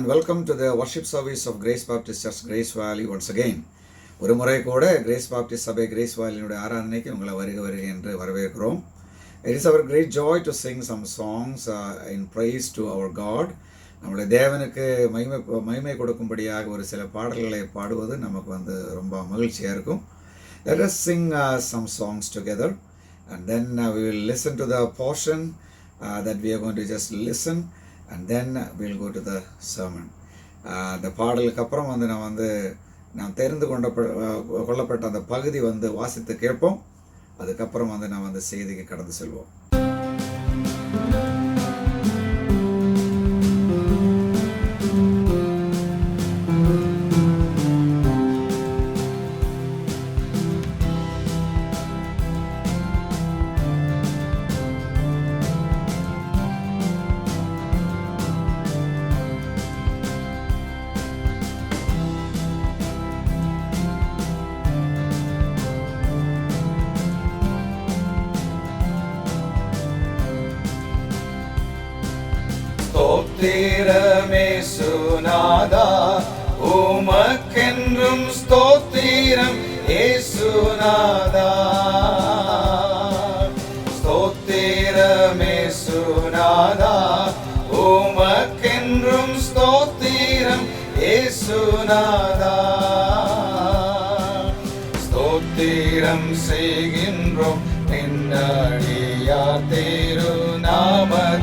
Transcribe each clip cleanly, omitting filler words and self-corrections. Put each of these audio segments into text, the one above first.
and welcome to the worship service of Grace Baptist Church, Grace Valley once again. ஒரு முறை கூட grace Baptist சபை grace வேலியினுடைய ஆராதனைக்கு உங்களை வருக என்று வரவேற்கிறோம். It is our great joy to sing some songs in praise to our God. நம்முடைய தேவனுக்கு மகிமை கொடுக்கும்படியாக ஒரு சில பாடல்களை பாடுவது நமக்கு ரொம்ப மகிழ்ச்சியாக இருக்கும். Let us sing some songs together and then we will listen to the portion that we are going to just listen and then we will go to the sermon. இந்த பாடலுக்கு அப்புறம் நாம் தெரிந்து கொள்ளப்பட்ட அந்த பகுதி வாசித்து கேட்போம். அதுக்கப்புறம் நாம் செய்திக்கு கடந்து செல்வோம். ஸ்தோத்திரமே சுநாதா உமக்கென்றும் ஸ்தோத்திரம் ஏசுநாதா. ஸ்தோத்திரமே சுநாதா உமக்கென்றும் ஸ்தோத்திரம் ஏசுநாதா. ஸ்தோத்திரம் செய்கின்றோம் நின்னடியா திருநாமத்தினாலே.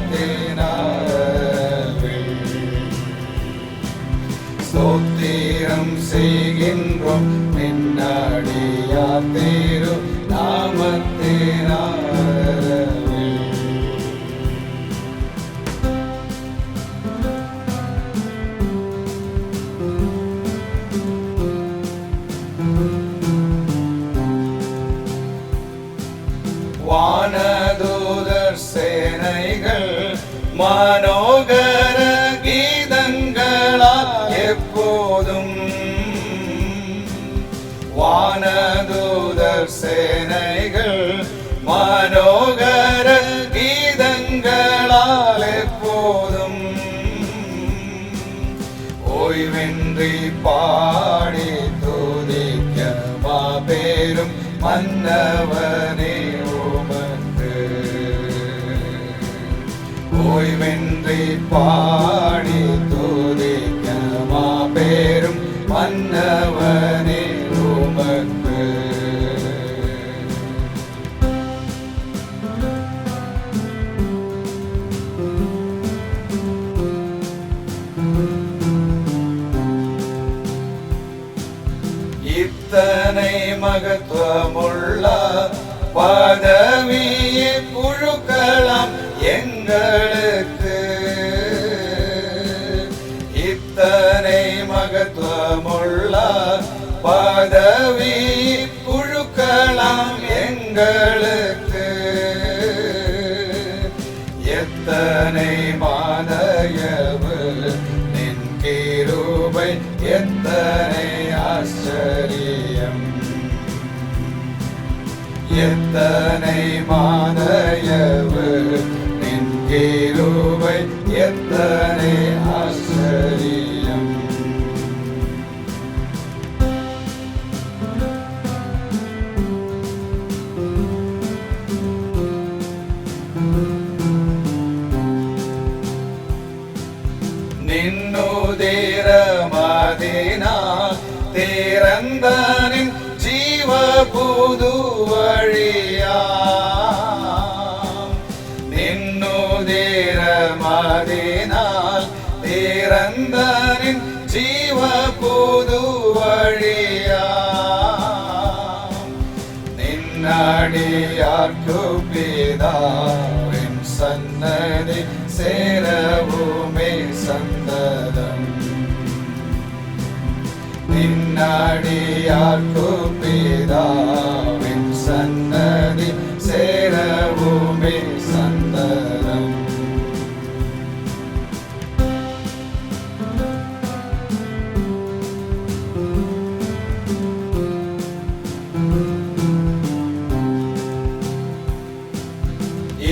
ஸ்தோத்திரம் செய்கின்றோம் நின்னடியா திருநாமத்தினாலே. வானதூதர் சேனைகள் மனோகர கீதங்களால் எப்போதும். வானதூதர் சேனைகள் மனோகர கீதங்களால் எப்போதும் ஓய்வின்றி பாடி துதிக்க மாபெரும் மன்னவனே ஓய்வின்றி பாடி துதிக்க மாபெரும் மன்னவனே உமக்கு. இத்தனை மகத்துவமுள்ள பதவியை புழுக்கலாம் எங்களுக்கு. இத்தனை மகத்துவமுள்ள பதவி புழுக்கலாம் எங்களுக்கு. எத்தனை மாதயவு நின் கிருபை எத்தனை ஆச்சரியம். எத்தனை மாதயவு நின் கிருபை எத்தனை ஆச்சரியம். நின்னுதிரமதினால் திறந்த நின் ஜீவ புது வழியாம். நின்னுதிரமதினால் திறந்த நின் ஜீவ புது வழியாம். நின்னடியார்க்கு பிதாவின் சன்னதி சேரவுமே சந்ததம். நின்னடியார்க்கு பிதாவின் சன்னதி சேரவுமே சந்ததம்.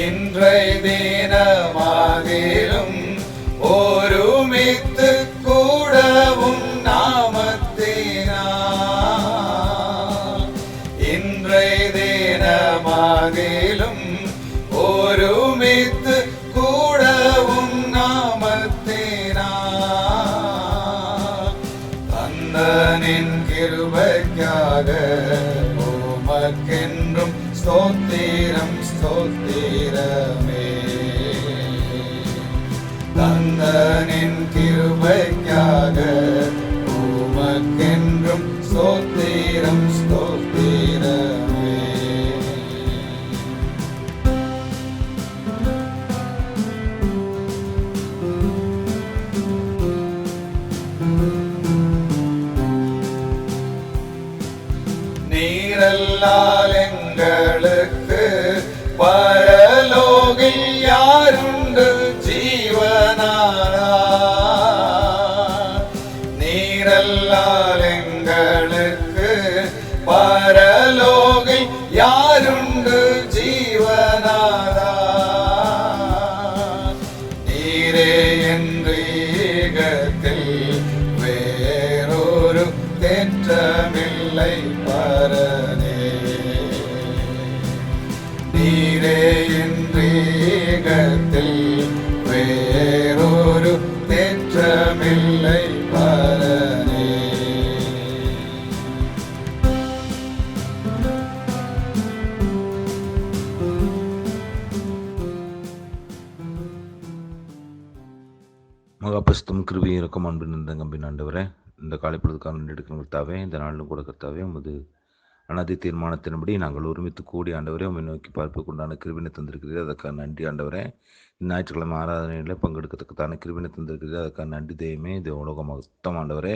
இன்றை தினமாகிலும் ஒருமித்து கந்தனின் கிருபைக்காக உமக்கென்றும் ஸ்தோத்திரம் ஸ்தோத்திரமே. கந்தனின் கிருபைக்காக உமக்கென்றும் ஸ்தோத்திரம் ஸ்தோத்திரமே. நீரல்லால் எங்களுக்கு பரலோகில் யாருண்டு ஜீவனாரா? நீரல்லால் எங்களுக்கு பரலோகில் யாருண்டு ஜீவனாரா? நீரே என்று ஈகத்தில் வேறொரு தேற்றமில்லை பரனே. நீரே என்று ஈகத்தில் வேறொரு தேற்றமில்லை பரனே. மகாபரிசுத்தமும் கிருபையும் இரக்கம் அன்பின் இந்த கம்பின் ஆண்டவரே, இந்த காலை பொழுதுக்காக நன்றி எடுக்கிற கர்த்தாவே, இந்த நாளிலும் கூட கர்த்தாவே உமது அனாதி தீர்மானத்தின்படி நாங்கள் ஒருமித்து கூடி ஆண்டவரே உம்மை நோக்கி பார்ப்பதற்கு உண்டான கிருபினை தந்திருக்கிறீர்கள், அதற்காக நன்றி ஆண்டவரே. ஞாயிற்றுக்கிழமை ஆராதனையில் பங்கெடுக்கிறதுக்கான கிருபினை தந்திருக்கிறீர்கள், அதற்காக நன்றி தெய்வமே. இது உலக மொத்தம் ஆண்டவரே,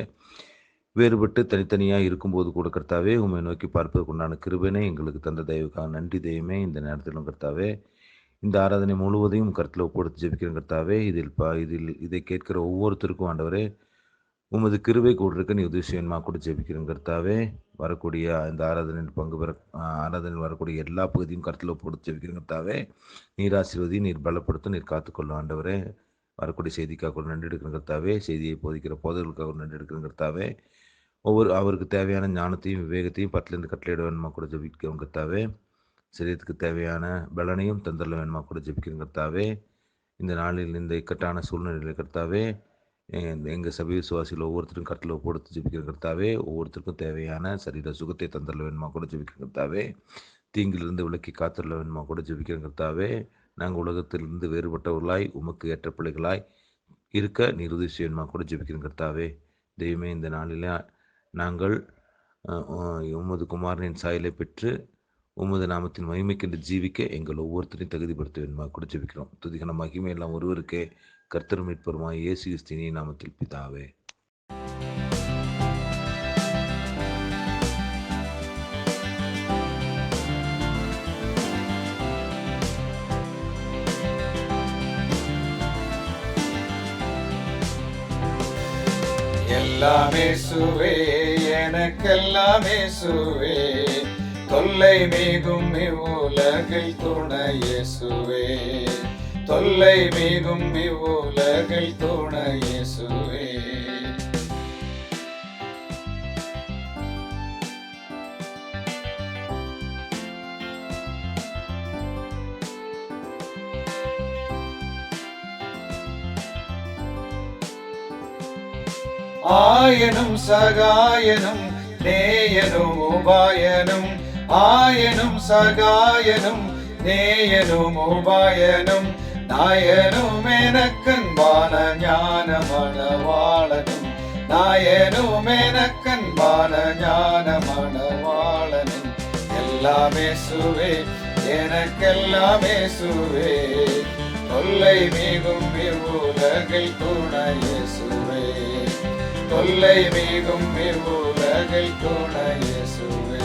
வேறுபட்டு தனித்தனியாக இருக்கும்போது கூட கர்த்தாவே உம்மை நோக்கி பார்ப்பதற்கு உண்டான கிருபினை எங்களுக்கு தந்த தெய்வக்காக நன்றி தெய்வமே. இந்த நேரத்திலும் கர்த்தாவே இந்த ஆராதனை முழுவதையும் கருத்தில் ஒப்படுத்து ஜெபிக்கிறேன் கர்த்தாவே. இதை கேட்கிற ஒவ்வொருத்தருக்கும் ஆண்டவரே உமது கிருபை கூட இருக்க நீ உதவி செய்யணுமா கூட ஜெபிக்கிறேன் கர்த்தாவே. வரக்கூடிய இந்த ஆராதனையில் வரக்கூடிய எல்லா பகுதியும் கருத்தில் ஒப்படுத்து ஜெபிக்கிறேன் கர்த்தாவே. நீர் ஆசீர்வதி, நீர் பலப்படுத்தும், நீர் காத்துக்கொள்ளும் ஆண்டவரே. வரக்கூடிய செய்திக்காக கூட நன்றி எடுக்கிறேன் கர்த்தாவே. செய்தியை போதிக்கிற போதர்களுக்காக கூட நன்றி எடுக்கிறேன் கர்த்தாவே. அவருக்கு தேவையான ஞானத்தையும் விவேகத்தையும் பத்திலிருந்து கட்டளையிட வேணுமா கூட ஜெபிக்கிறோம் கர்த்தாவே. சரீரத்துக்கு தேவையான பலனையும் தந்தரல வேணுமா கூட ஜெபிக்கிறேன் கர்த்தாவே. இந்த நாளில் இந்த இக்கட்டான சூழ்நிலையில் கர்த்தாவே எங்கள் சபை விசுவாசிகள் ஒவ்வொருத்தரும் கருத்தில் போடுத்து ஜெபிக்கிறேன் கர்த்தாவே. ஒவ்வொருத்தருக்கும் தேவையான சரீர சுகத்தை தந்தரல வேணுமா கூட ஜெபிக்கிறேன் கர்த்தாவே. தீங்கிலிருந்து விலக்கி காத்தரல வேணுமா கூட ஜெபிக்கிறேன் கர்த்தாவே. நாங்கள் உலகத்திலிருந்து வேறுபட்டவர்களாய் உமக்கு ஏற்ற பிள்ளைகளாய் இருக்க நீர் உதவி செய்யணுமா கூட ஜெபிக்கிறேன் கர்த்தாவே. தெய்வமே, இந்த நாளில் நாங்கள் உமது குமாரனின் சாயலை பெற்று உமது நாமத்தின் மகிமைக்கென்று ஜீவிக்க எங்கள் ஒவ்வொருத்தரையும் தகுதிப்படுத்த வேண்டுமா கூட ஜெபிக்கிறோம். துதிகன மகிமை எல்லாம் ஒருவருக்கே, கர்த்தரும் மீட்பருமாய் இயேசு கிறிஸ்துவின் நாமத்தில் பிதாவே. எல்லாமே சுவே எனக்கெல்லாமே சுவே, தொல்லை மிகும் இவ்வுலகில் துணை இயேசுவே. தொல்லை மிகும் இவ்வுலகில் துணை இயேசுவே. ஆயனும் சகாயனும் நேயனும் உபாயனும், ஆயனும் சகாயனும் நேயனும் உபாயனும், நாயனும் எனக்கன்பான ஞான மணவாளனும், நாயனும் எனக்கன்பான ஞான மணவாளனும். எல்லாமே சுவே எனக்கெல்லாமே சுவே, தொல்லை மிகும் இவ்வுலகில் துணை இயேசுவே. தொல்லை மிகும் இவ்வுலகில் துணை இயேசுவே.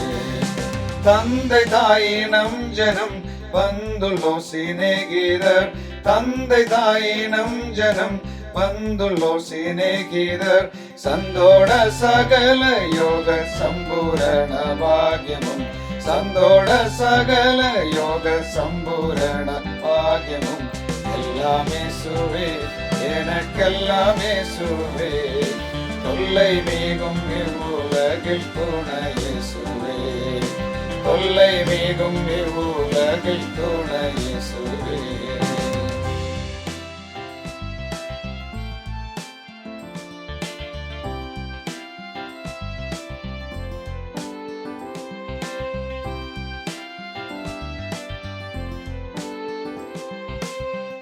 தந்தை தாயினம் ஜனம் வந்துள்ளோ சிநேகிதர், தந்தை தாயினம் ஜனம் வந்துள்ளோ சிநேகிதர், சந்தோட சகல யோக சம்பூரண பாகியமும், சந்தோட சகல யோக சம்பூரண பாகியமும். எல்லாமே சுவே எனக்கெல்லாமே சுவே, தொல்லை மிகும் இவ்வுலகில் துணை இயேசுவே. தொல்லை மிகும் இவ்வுலகில் துணை இயேசுவே.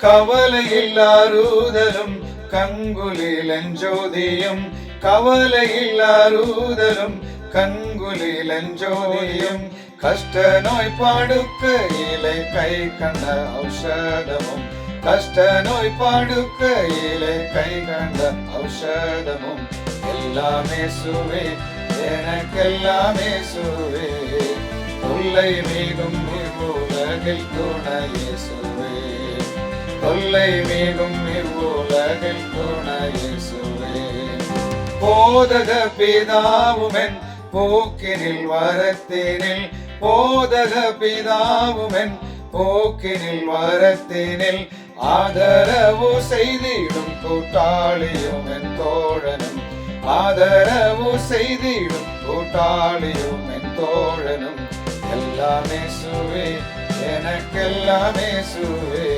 കവലയില്ലാറുതലും കങ്കുലിലഞ്ചോതിയും കവലയില്ലാറുതലും കങ്കുലിലഞ്ചോതിയും കഷ്ടനോയ് പാടുക്കയിലെ കൈ കണ്ട ഔഷധമും കഷ്ടനോയ് പാടുക്കയിലെ കൈ കണ്ട ഔഷധമും எல்லாமே சுவே எனக்கெல்லாமே சுவே தொல்லை மிகும் இவ்வுலகில் துணையே சுவே தொல்லை மிகும் இவ்வுலகில் துணையே சுவே போதக பிதாவுமென் போக்கினில் வரத்தினில் போதக பிதாவுமென் போக்கினில் வரத்தினில் ஆதரவு செய்திடும் கூட்டாளியும் என் தோழனும் ஆதரவு செய்திடும் கூட்டாளியும் என் தோழனும் எல்லாமே சுவே எனக்கெல்லாமே சுவே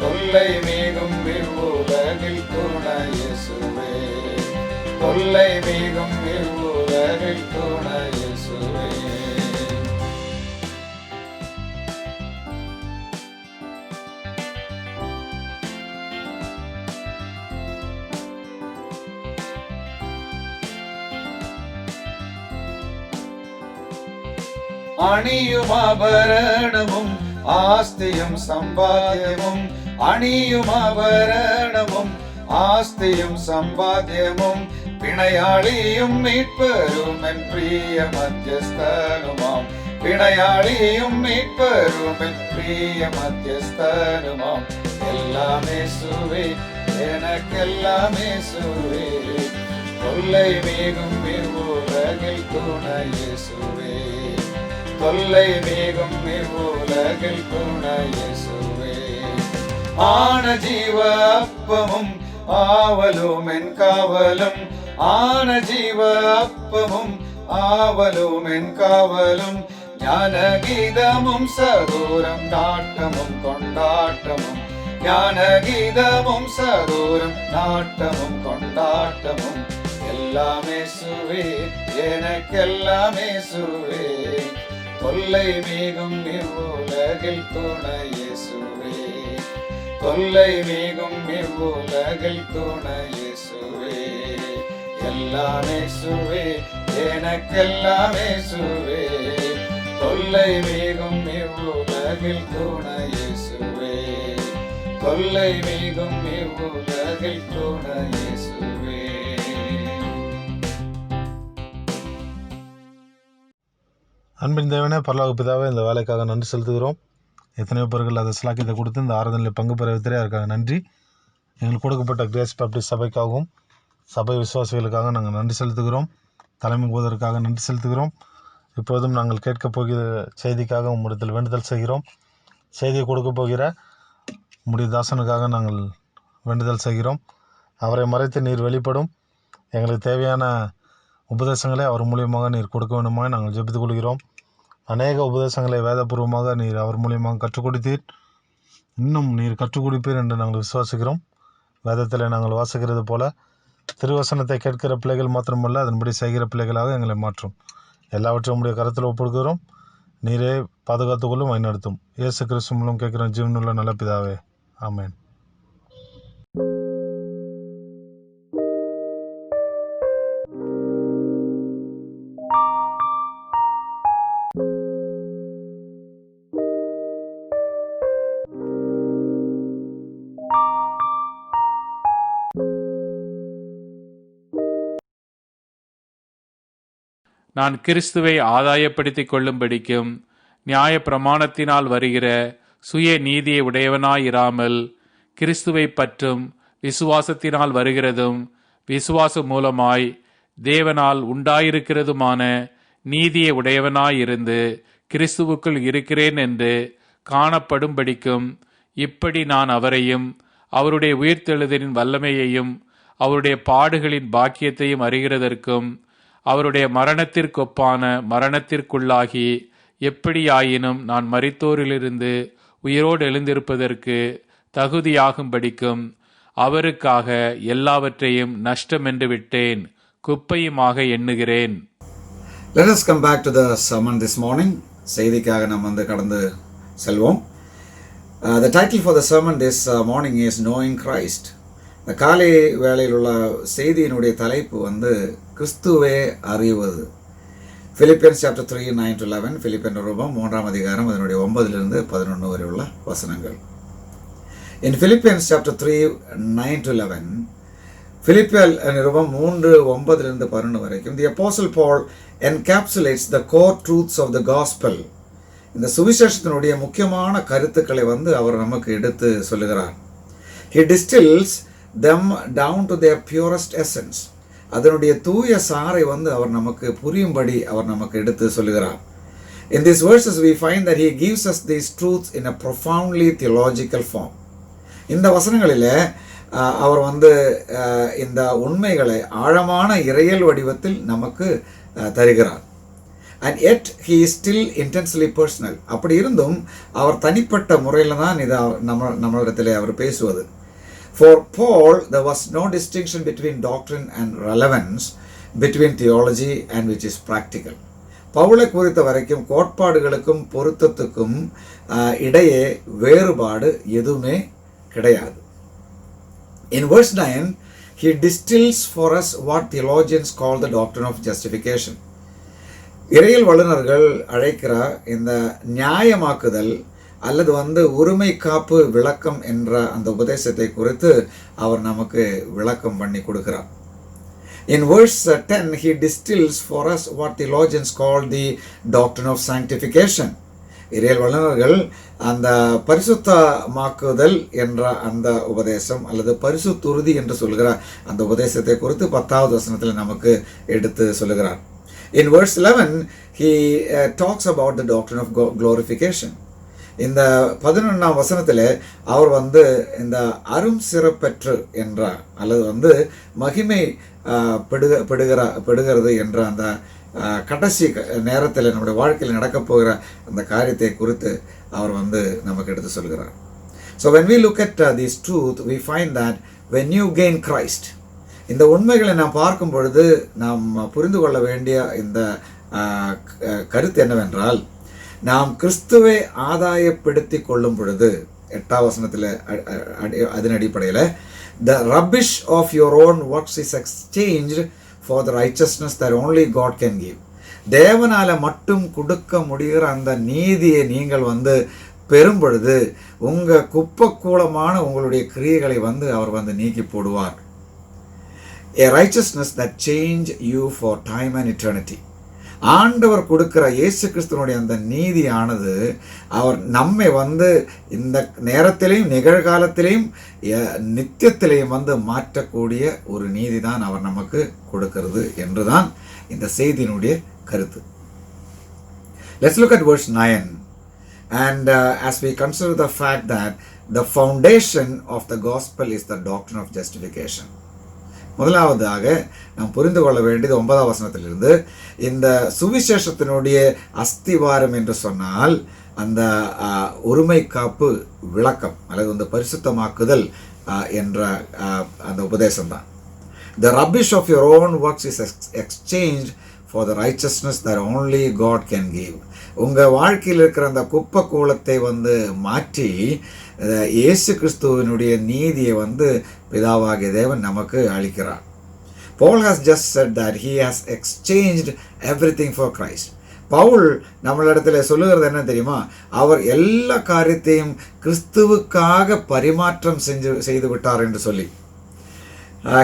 தொல்லை மிகும் இவ்வுலகில் துணையே சுவே தொல்லை மிகும் இவ்வுலகில் துணையே சுவே அணியும் ஆபரணமும் ஆஸ்தியும் சம்பாத்தியமும் அணியும் ஆபரணமும் ஆஸ்தியும் சம்பாத்தியமும் பிணையாளியும் மீட்பரும் என் பிரிய மத்தியஸ்தனுமாம் பிணையாளியும் மீட்பரும் என் பிரிய மத்தியஸ்தனுமாம் எல்லாமே சுவே எனக்கெல்லாமே சுவே தொல்லை மிகும் இவ்வுலகில் துணையே சுவே தொல்லை மிகும் இவ்வுலகில் துணையே சுவே ஆன ஜீவ அப்பமும் ஆவலும் என் காவலும் ஆன ஜீவ அப்பமும் ஆவலும் என் காவலும் ஞானகீதமும் சதூரம் நாட்டமும் கொண்டாட்டமும் ஞானகீதமும் சதூரம் நாட்டமும் கொண்டாட்டமும் எல்லாமே சுவே எனக்கெல்லாமே சுவே தொல்லை மிகும் இவ்வுலகில் துணையே சுவே தொல்லை மிகும் இவ்வுலகில் துணையே சுவே எல்லாமே சுவே எனக்கெல்லாமே சுவே தொல்லை மிகும் இவ்வுலகில் துணையே சுவே தொல்லை மிகும் இவ்வுலகில் துணையே சுவே. அன்பின் தேவனே, பரலோக பிதாவே, இந்த வேலைக்காக நன்றி செலுத்துகிறோம். எத்தனையோ பேர்கள் அதை சிலாக்கியத்தை கொடுத்து இந்த ஆராதனையில் பங்கு பெற வைத்தே அதற்காக நன்றி. எங்களுக்கு கொடுக்கப்பட்ட கிரேஸ் பாப்டிஸ்ட் சபைக்காகவும் சபை விசுவாசிகளுக்காக நாங்கள் நன்றி செலுத்துகிறோம். தலைமை போவதற்காக நன்றி செலுத்துகிறோம். இப்போதும் நாங்கள் கேட்கப் போகிற செய்திக்காக உம்மிடத்தில் வேண்டுதல் செய்கிறோம். செய்தியை கொடுக்கப் போகிற உம்முடைய தாசனுக்காக நாங்கள் வேண்டுதல் செய்கிறோம். அவரை மறைத்து நீர் வெளிப்படும் எங்களுக்கு தேவையான உபதேசங்களை அவர் மூலியமாக நீர் கொடுக்க வேண்டுமாய் நாங்கள் ஜெபித்துக் கொள்கிறோம். அநேக உபதேசங்களை வேதபூர்வமாக நீர் அவர் மூலியமாக கற்றுக் கொடுத்தீர். இன்னும் நீர் கற்றுக் கொடுப்பீர் என்று நாங்கள் விசுவாசிக்கிறோம். வேதத்தில் நாங்கள் வாசிக்கிறது போல திருவசனத்தை கேட்கிற பிள்ளைகள் மாத்திரமல்ல, அதன்படி செய்கிற பிள்ளைகளாக எங்களை மாற்றும். எல்லாவற்றையும் உடைய கருத்தில் ஒப்புடுகிறோம். நீரே பாதுகாத்துக்கொள்ளும், வழிநடத்தும். இயேசு கிறிஸ்து மூலம் கேட்கிறோம் ஜீவனுள்ள நல்ல பிதாவே, ஆமென். நான் கிறிஸ்துவை ஆதாயப்படுத்திக் கொள்ளும்படிக்கும் நியாய பிரமாணத்தினால் வருகிற சுய நீதியை உடையவனாயிராமல் கிறிஸ்துவை பற்றும் விசுவாசத்தினால் வருகிறதும் விசுவாசம் மூலமாய் தேவனால் உண்டாயிருக்கிறதுமான நீதியை உடையவனாயிருந்து கிறிஸ்துவுக்குள் இருக்கிறேன் என்று காணப்படும்படிக்கும் இப்படி நான் அவரையும் அவருடைய உயிர்த்தெழுதலின் வல்லமையையும் அவருடைய பாடுகளின் பாக்கியத்தையும் அறிகிறதற்கும் அவருடைய மரணத்திற்கொப்பான மரணத்திற்குள்ளாகி எப்படியாயினும் நான் மரித்தோரிலிருந்து உயிரோடு எழுந்திருப்பதற்கு தகுதியாகும்படிக்கும் அவருக்காக எல்லாவற்றையும் நஷ்டம் என்று விட்டேன், குப்பையுமாக எண்ணுகிறேன். Let us come back to the sermon this morning. செய்திக்காக நாம் கடந்து செல்வோம். The title for the sermon this morning is Knowing Christ. இந்த காலை வேளையில் உள்ள செய்தியினுடைய தலைப்பு வந்து கிறிஸ்துவே அறிவது. Philippians chapter 3, 9-11, பிலிப்பியன் நிருபம் 3ஆம் அதிகாரம் அதனுடைய 9 to 11 வரை உள்ள வசனங்கள். In Philippians chapter 3, 9-11, Philippian Nirupam 3, 9 to 11 வரைக்கும், the Apostle Paul encapsulates the core truths of the gospel. இந்த சுவிசேஷத்தினுடைய முக்கியமான கருத்துக்களை வந்து அவர் நமக்கு எடுத்து சொல்லுகிறார். He distills them down to their purest essence. அதனுடைய தூய சாரை வந்து அவர் நமக்கு புரியும்படி அவர் நமக்கு எடுத்து சொல்லுகிறார். In these verses we find that he gives us these truths in a profoundly theological form. இந்த வசனங்களிலே அவர் வந்து இந்த உண்மைகளை ஆழமான இறையியல் வடிவத்தில் நமக்கு தருகிறார். And yet he is still intensely personal. அப்படி இருந்தும் அவர் தனிப்பட்ட முறையில் தான் இதை நம்மளிடத்தில் அவர் பேசுவது. For Paul there was no distinction between doctrine and relevance, between theology and which is practical. பவுலை குறித்த வரைக்கும் கோட்பாடுகளுக்கும் பொருத்தத்துக்கும் இடையே வேறுபாடு எதுவுமே கிடையாது. In verse 9 he distills for us what theologians call the doctrine of justification. இறையியல் வல்லுநர்கள் அழைக்கிற இந்த நியாயமாக்குதல் அல்லது வந்து உரிமை காப்பு விளக்கம் என்ற அந்த உபதேசத்தை குறித்து அவர் நமக்கு விளக்கம் பண்ணி கொடுக்கிறார். In verse 10 he distills for us what theologians call the doctrine of sanctification. இறையியல் வல்லுநர்கள் அந்த பரிசுத்தமாக்குதல் என்ற அந்த உபதேசம் அல்லது பரிசுத்துறுதி என்று சொல்கிற அந்த உபதேசத்தை குறித்து 10வது வசனத்தில் நமக்கு எடுத்து சொல்லுகிறார். In verse 11 he talks about the doctrine of glorification. இந்த 11ஆம் வசனத்தில் அவர் வந்து இந்த அரும் சிறப்பெற்று என்ற அல்லது வந்து மகிமை பெடுகிறது என்ற அந்த கடைசி நேரத்தில் நம்முடைய வாழ்க்கையில் நடக்கப் போகிற அந்த காரியத்தை குறித்து அவர் வந்து நமக்கு எடுத்து சொல்கிறார். So when we look at this truth we find that when you gain Christ, இந்த உண்மைகளை நாம் பார்க்கும் பொழுது நாம் புரிந்து கொள்ள வேண்டிய இந்த கருத்து என்னவென்றால், நாம் கிறிஸ்துவை ஆதாயப்படுத்தி கொள்ளும் பொழுது 8ஆம் வசனத்தில் அதன் அடிப்படையில் the rubbish of your own works is exchanged for the righteousness that only God can give. தேவனால மட்டும் கொடுக்க முடிகிற அந்த நீதியை நீங்கள் வந்து பெறும் பொழுது உங்கள் குப்பக்கூலமான உங்களுடைய கிரியைகளை வந்து அவர் வந்து நீக்கி போடுவார். A righteousness that change you for time and eternity. ஆண்டவர் கொடுக்கிற இயேசு கிறிஸ்துவனுடைய அந்த நீதியானது அவர் நம்மை வந்து இந்த நேரத்திலையும் நிகழ்காலத்திலையும் நித்தியத்திலையும் வந்து மாற்றக்கூடிய ஒரு நீதி தான் அவர் நமக்கு கொடுக்கிறது என்றுதான் இந்த செய்தியினுடைய கருத்து. Let's look at verse 9 and as we consider the fact that the foundation of the gospel is the doctrine of justification. முதலாவதாக நாம் புரிந்து கொள்ள வேண்டியது 9ஆம் வசனத்திலிருந்து இந்த சுவிசேஷத்தினுடைய அஸ்திவாரம் என்று சொன்னால் அந்த உரிமை காப்பு விளக்கம் அல்லது அந்த பரிசுத்தமாக்குதல் என்ற அந்த உபதேசம் தான். The rubbish of your own works is exchanged for the righteousness that only God can give. உங்கள் வாழ்க்கையில் இருக்கிற அந்த குப்பை கூலத்தை வந்து மாற்றி இயேசு கிறிஸ்துவினுடைய நீதியை வந்து பிதாவாகிய தேவன் நமக்கு அளிக்கிறார். Paul has just said that he has exchanged everything for Christ. Pavul நம்மளிடத்தில் சொல்லுகிறது என்ன தெரியுமா? அவர் எல்லா காரியத்தையும் கிறிஸ்துவுக்காக பரிமாற்றம் செய்து விட்டார் என்று சொல்லி.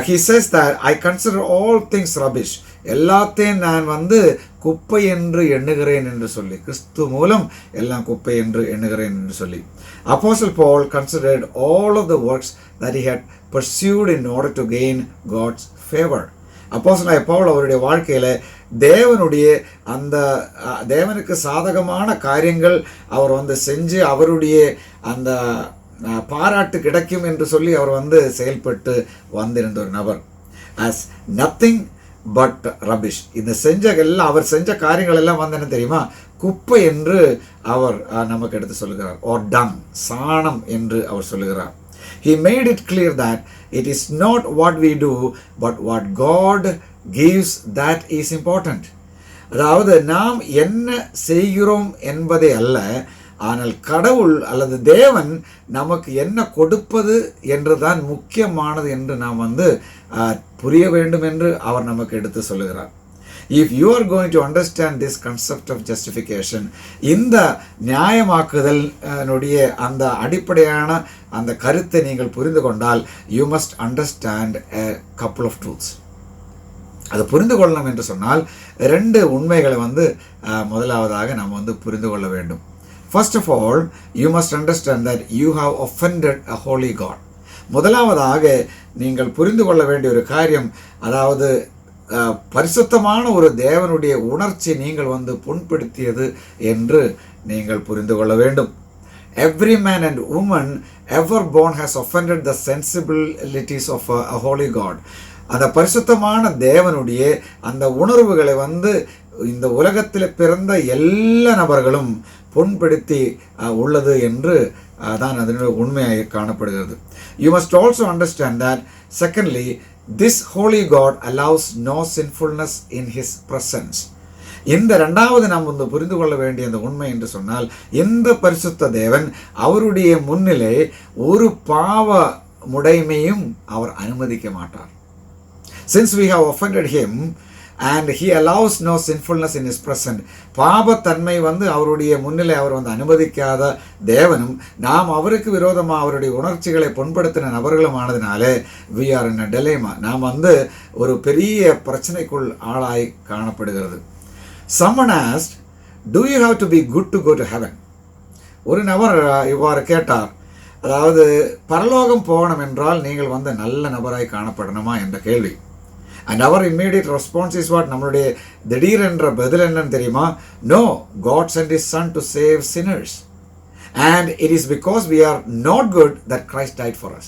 He says that I consider all things rubbish. எல்லாத்தையும் நான் வந்து குப்பை என்று எண்ணுகிறேன் என்று சொல்லி, கிறிஸ்து மூலம் எல்லாம் குப்பை என்று எண்ணுகிறேன் என்று சொல்லி. Apostle Paul considered all of the works that he had pursued in order to gain God's favor. அப்போஸ்தலனாகிய பவுல் அவருடைய வாழ்க்கையில் தேவனுடைய அந்த தேவனுக்கு சாதகமான காரியங்கள் அவர் வந்து செஞ்சு அவருடைய அந்த பாராட்டு கிடைக்கும் என்று சொல்லி அவர் வந்து செயல்பட்டு வந்திருந்த ஒரு நபர். as nothing but rubbish. இந்த எல்லாம் அவர் செஞ்ச காரியங்கள் எல்லாம் வந்து என்ன தெரியுமா? குப்பை என்று அவர் நமக்கு எடுத்து சொல்லுகிறார். or dung, சாணம் என்று அவர் சொல்லுகிறார். He made it clear that it is not what we do but what God gives that is important. அதாவது நாம் என்ன செய்கிறோம் என்பதே அல்ல, ஆனால் கடவுள் அல்லது தேவன் நமக்கு என்ன கொடுப்பது என்றுதான் முக்கியமானது என்று நாம் புரிய வேண்டும் என்று அவர் நமக்கு எடுத்து சொல்லுகிறார். If you are going to understand this concept of justification, இந்த நியாயமாக்குதல் அந்த அடிப்படையான அந்த கருத்தை நீங்கள் புரிந்து கொண்டால், you must understand a couple of truths. அது புரிந்து கொள்ளணும் என்று சொன்னால் 2 உண்மைகளை முதலாவதாக நாம் புரிந்து கொள்ள வேண்டும். First of all, you must understand that you have offended a holy God. முதலாவதாக நீங்கள் புரிந்து கொள்ள வேண்டிய ஒரு காரியம், அதாவது பரிசுத்தமான ஒரு தேவனுடைய உணர்ச்சி நீங்கள் புண்படுத்தியது என்று நீங்கள் புரிந்து கொள்ள வேண்டும். Every man and woman ever born has offended the sensibilities of a holy God. அந்த பரிசுத்தமான தேவனுடைய அந்த உணர்வுகளை இந்த உலகத்தில் பிறந்த எல்லா நபர்களும் புண்படுத்தி உள்ளது என்று தான் அதனுடைய உண்மையாக காணப்படுகிறது. You must also understand that secondly, this holy God allows no sinfulness in his presence. இந்த 2வது நாம் புரிந்து கொள்ள வேண்டிய அந்த உண்மை என்று சொன்னால், இந்த பரிசுத்த தேவன் அவருடைய முன்னிலே ஒரு பாவ முடைமையும் அவர் அனுமதிக்க மாட்டார். Since we have offended him and he allows no sinfulness in his presence, பாவத்தன்மை அவருடைய முன்னிலை அவர் அனுமதிக்காத தேவனும் நாம் அவருக்கு விரோதமாக அவருடைய உணர்ச்சிகளை புண்படுத்தின நபர்களும் ஆனதினாலே we are in a dilemma. நாம் ஒரு பெரிய பிரச்சனைக்குள் ஆளாய் காணப்படுகிறது. Someone asked, do you have to be good to go to heaven? ஒரு நபர் இவ்வாறு கேட்டார், அதாவது பரலோகம் போகணும் என்றால் நீங்கள் நல்ல நபராய் காணப்படணுமா என்ற கேள்வி. And our immediate response is what? நம்மளுடைய திடீர் என்ற பதில் என்னன்னு தெரியுமா? No, God sent his son to save sinners. And it is because we are not good that Christ died for us.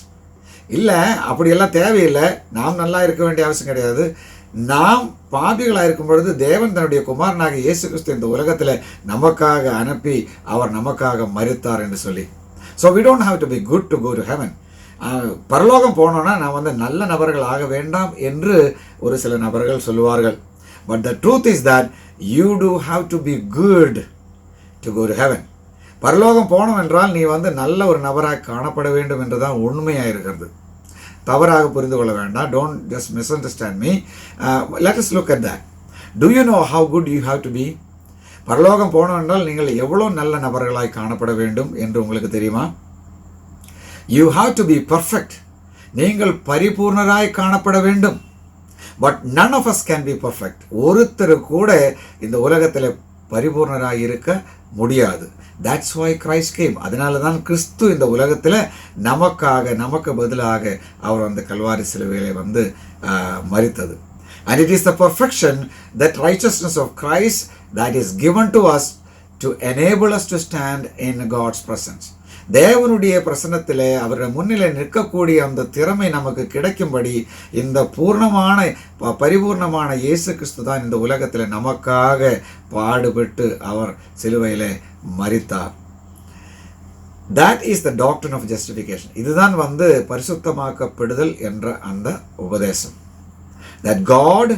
இல்லை, அப்படியெல்லாம் தேவையில்லை. நாம் நல்லா இருக்க வேண்டிய அவசியம் கிடையாது. நாம் பாபிகளாக இருக்கும் பொழுது தேவன் தன்னுடைய குமாரனாக இயேசு கிறிஸ்து இந்த உலகத்தில் நமக்காக அனுப்பி அவர் நமக்காக மரித்தார் என்று சொல்லி. So we don't have to be good to go to heaven. பரலோகம் போனோன்னா நான் நல்ல நபர்கள் ஆக வேண்டாம் என்று ஒரு சில நபர்கள் சொல்லுவார்கள். But the truth is that you do have to be good to go to heaven. பரலோகம் போனோம் என்றால் நீ நல்ல ஒரு நபராக காணப்பட வேண்டும் என்று தான் உண்மையாக இருக்கிறது. தவறாக புரிந்து கொள்ள வேண்டாம். Don't just misunderstand me. Let us look at that. Do you know how good you have to be? பரலோகம் போனோம் என்றால் நீங்கள் எவ்வளோ நல்ல நபர்களாய் காணப்பட வேண்டும் என்று உங்களுக்கு தெரியுமா? You have to be perfect. நீங்கள் பரிபூர்ணராய் காணப்பட வேண்டும். But none of us can be perfect. ஒருத்தர் கூட இந்த உலகத்தில் பரிபூர்ணராய் இருக்க முடியாது. That's why Christ came. அதனால தான் கிறிஸ்து இந்த உலகத்தில் நமக்கு பதிலாக அவர் கல்வாரி சிலுவையிலே மரித்தது. And it is the perfection, that righteousness of Christ that is given to us to enable us to stand in God's presence. தேவனுடைய பிரசன்னத்திலே அவருடைய முன்னிலை நிற்கக்கூடிய அந்த திறமை நமக்கு கிடைக்கும்படி இந்த பரிபூர்ணமான இயேசு கிறிஸ்து தான் இந்த உலகத்தில் நமக்காக பாடுபட்டு அவர் சிலுவையிலே மரித்தார். That is the doctrine of justification. இதுதான் பரிசுத்தமாக்கப்படுதல் என்ற அந்த உபதேசம். That God,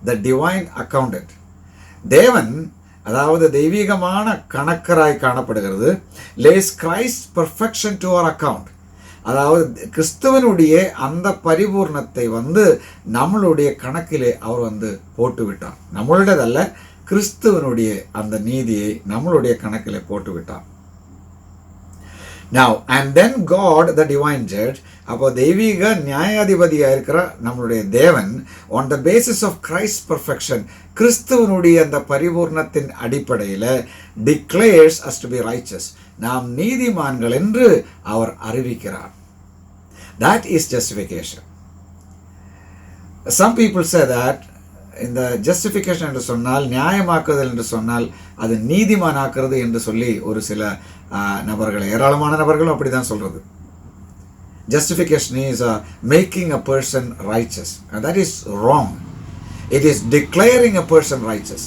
the divine accountant, தேவன் அதாவது தெய்வீகமான கணக்கராய் காணப்படுகிறது, lays Christ's perfection to our account. அதாவது கிறிஸ்துவனுடைய அந்த பரிபூர்ணத்தை நம்மளுடைய கணக்கிலே அவர் போட்டு விட்டார். நம்மளுடையதல்ல, கிறிஸ்துவனுடைய அந்த நீதியை நம்மளுடைய கணக்கிலே போட்டு விட்டார். Now, and then God, the divine judge, அப்போ தெய்வீக நியாயாதிபதியாக இருக்கிற நம்மளுடைய தேவன், on the basis of Christ's perfection, கிறிஸ்துவனுடைய அந்த பரிபூர்ணத்தின் அடிப்படையில் declares us to be righteous. நாம் நீதிமான்கள் என்று அவர் அறிவிக்கிறார். That is justification. Some people say that இந்த ஜஸ்டிஃபிகேஷன் என்று சொன்னால், நியாயமாக்குதல் என்று சொன்னால் அது நீதிமானாக்குறது என்று சொல்லி ஒரு சில நபர்கள், ஏராளமான நபர்களும் அப்படி தான் சொல்கிறது. Justification is making a person righteous. And that is wrong. It is declaring a person righteous.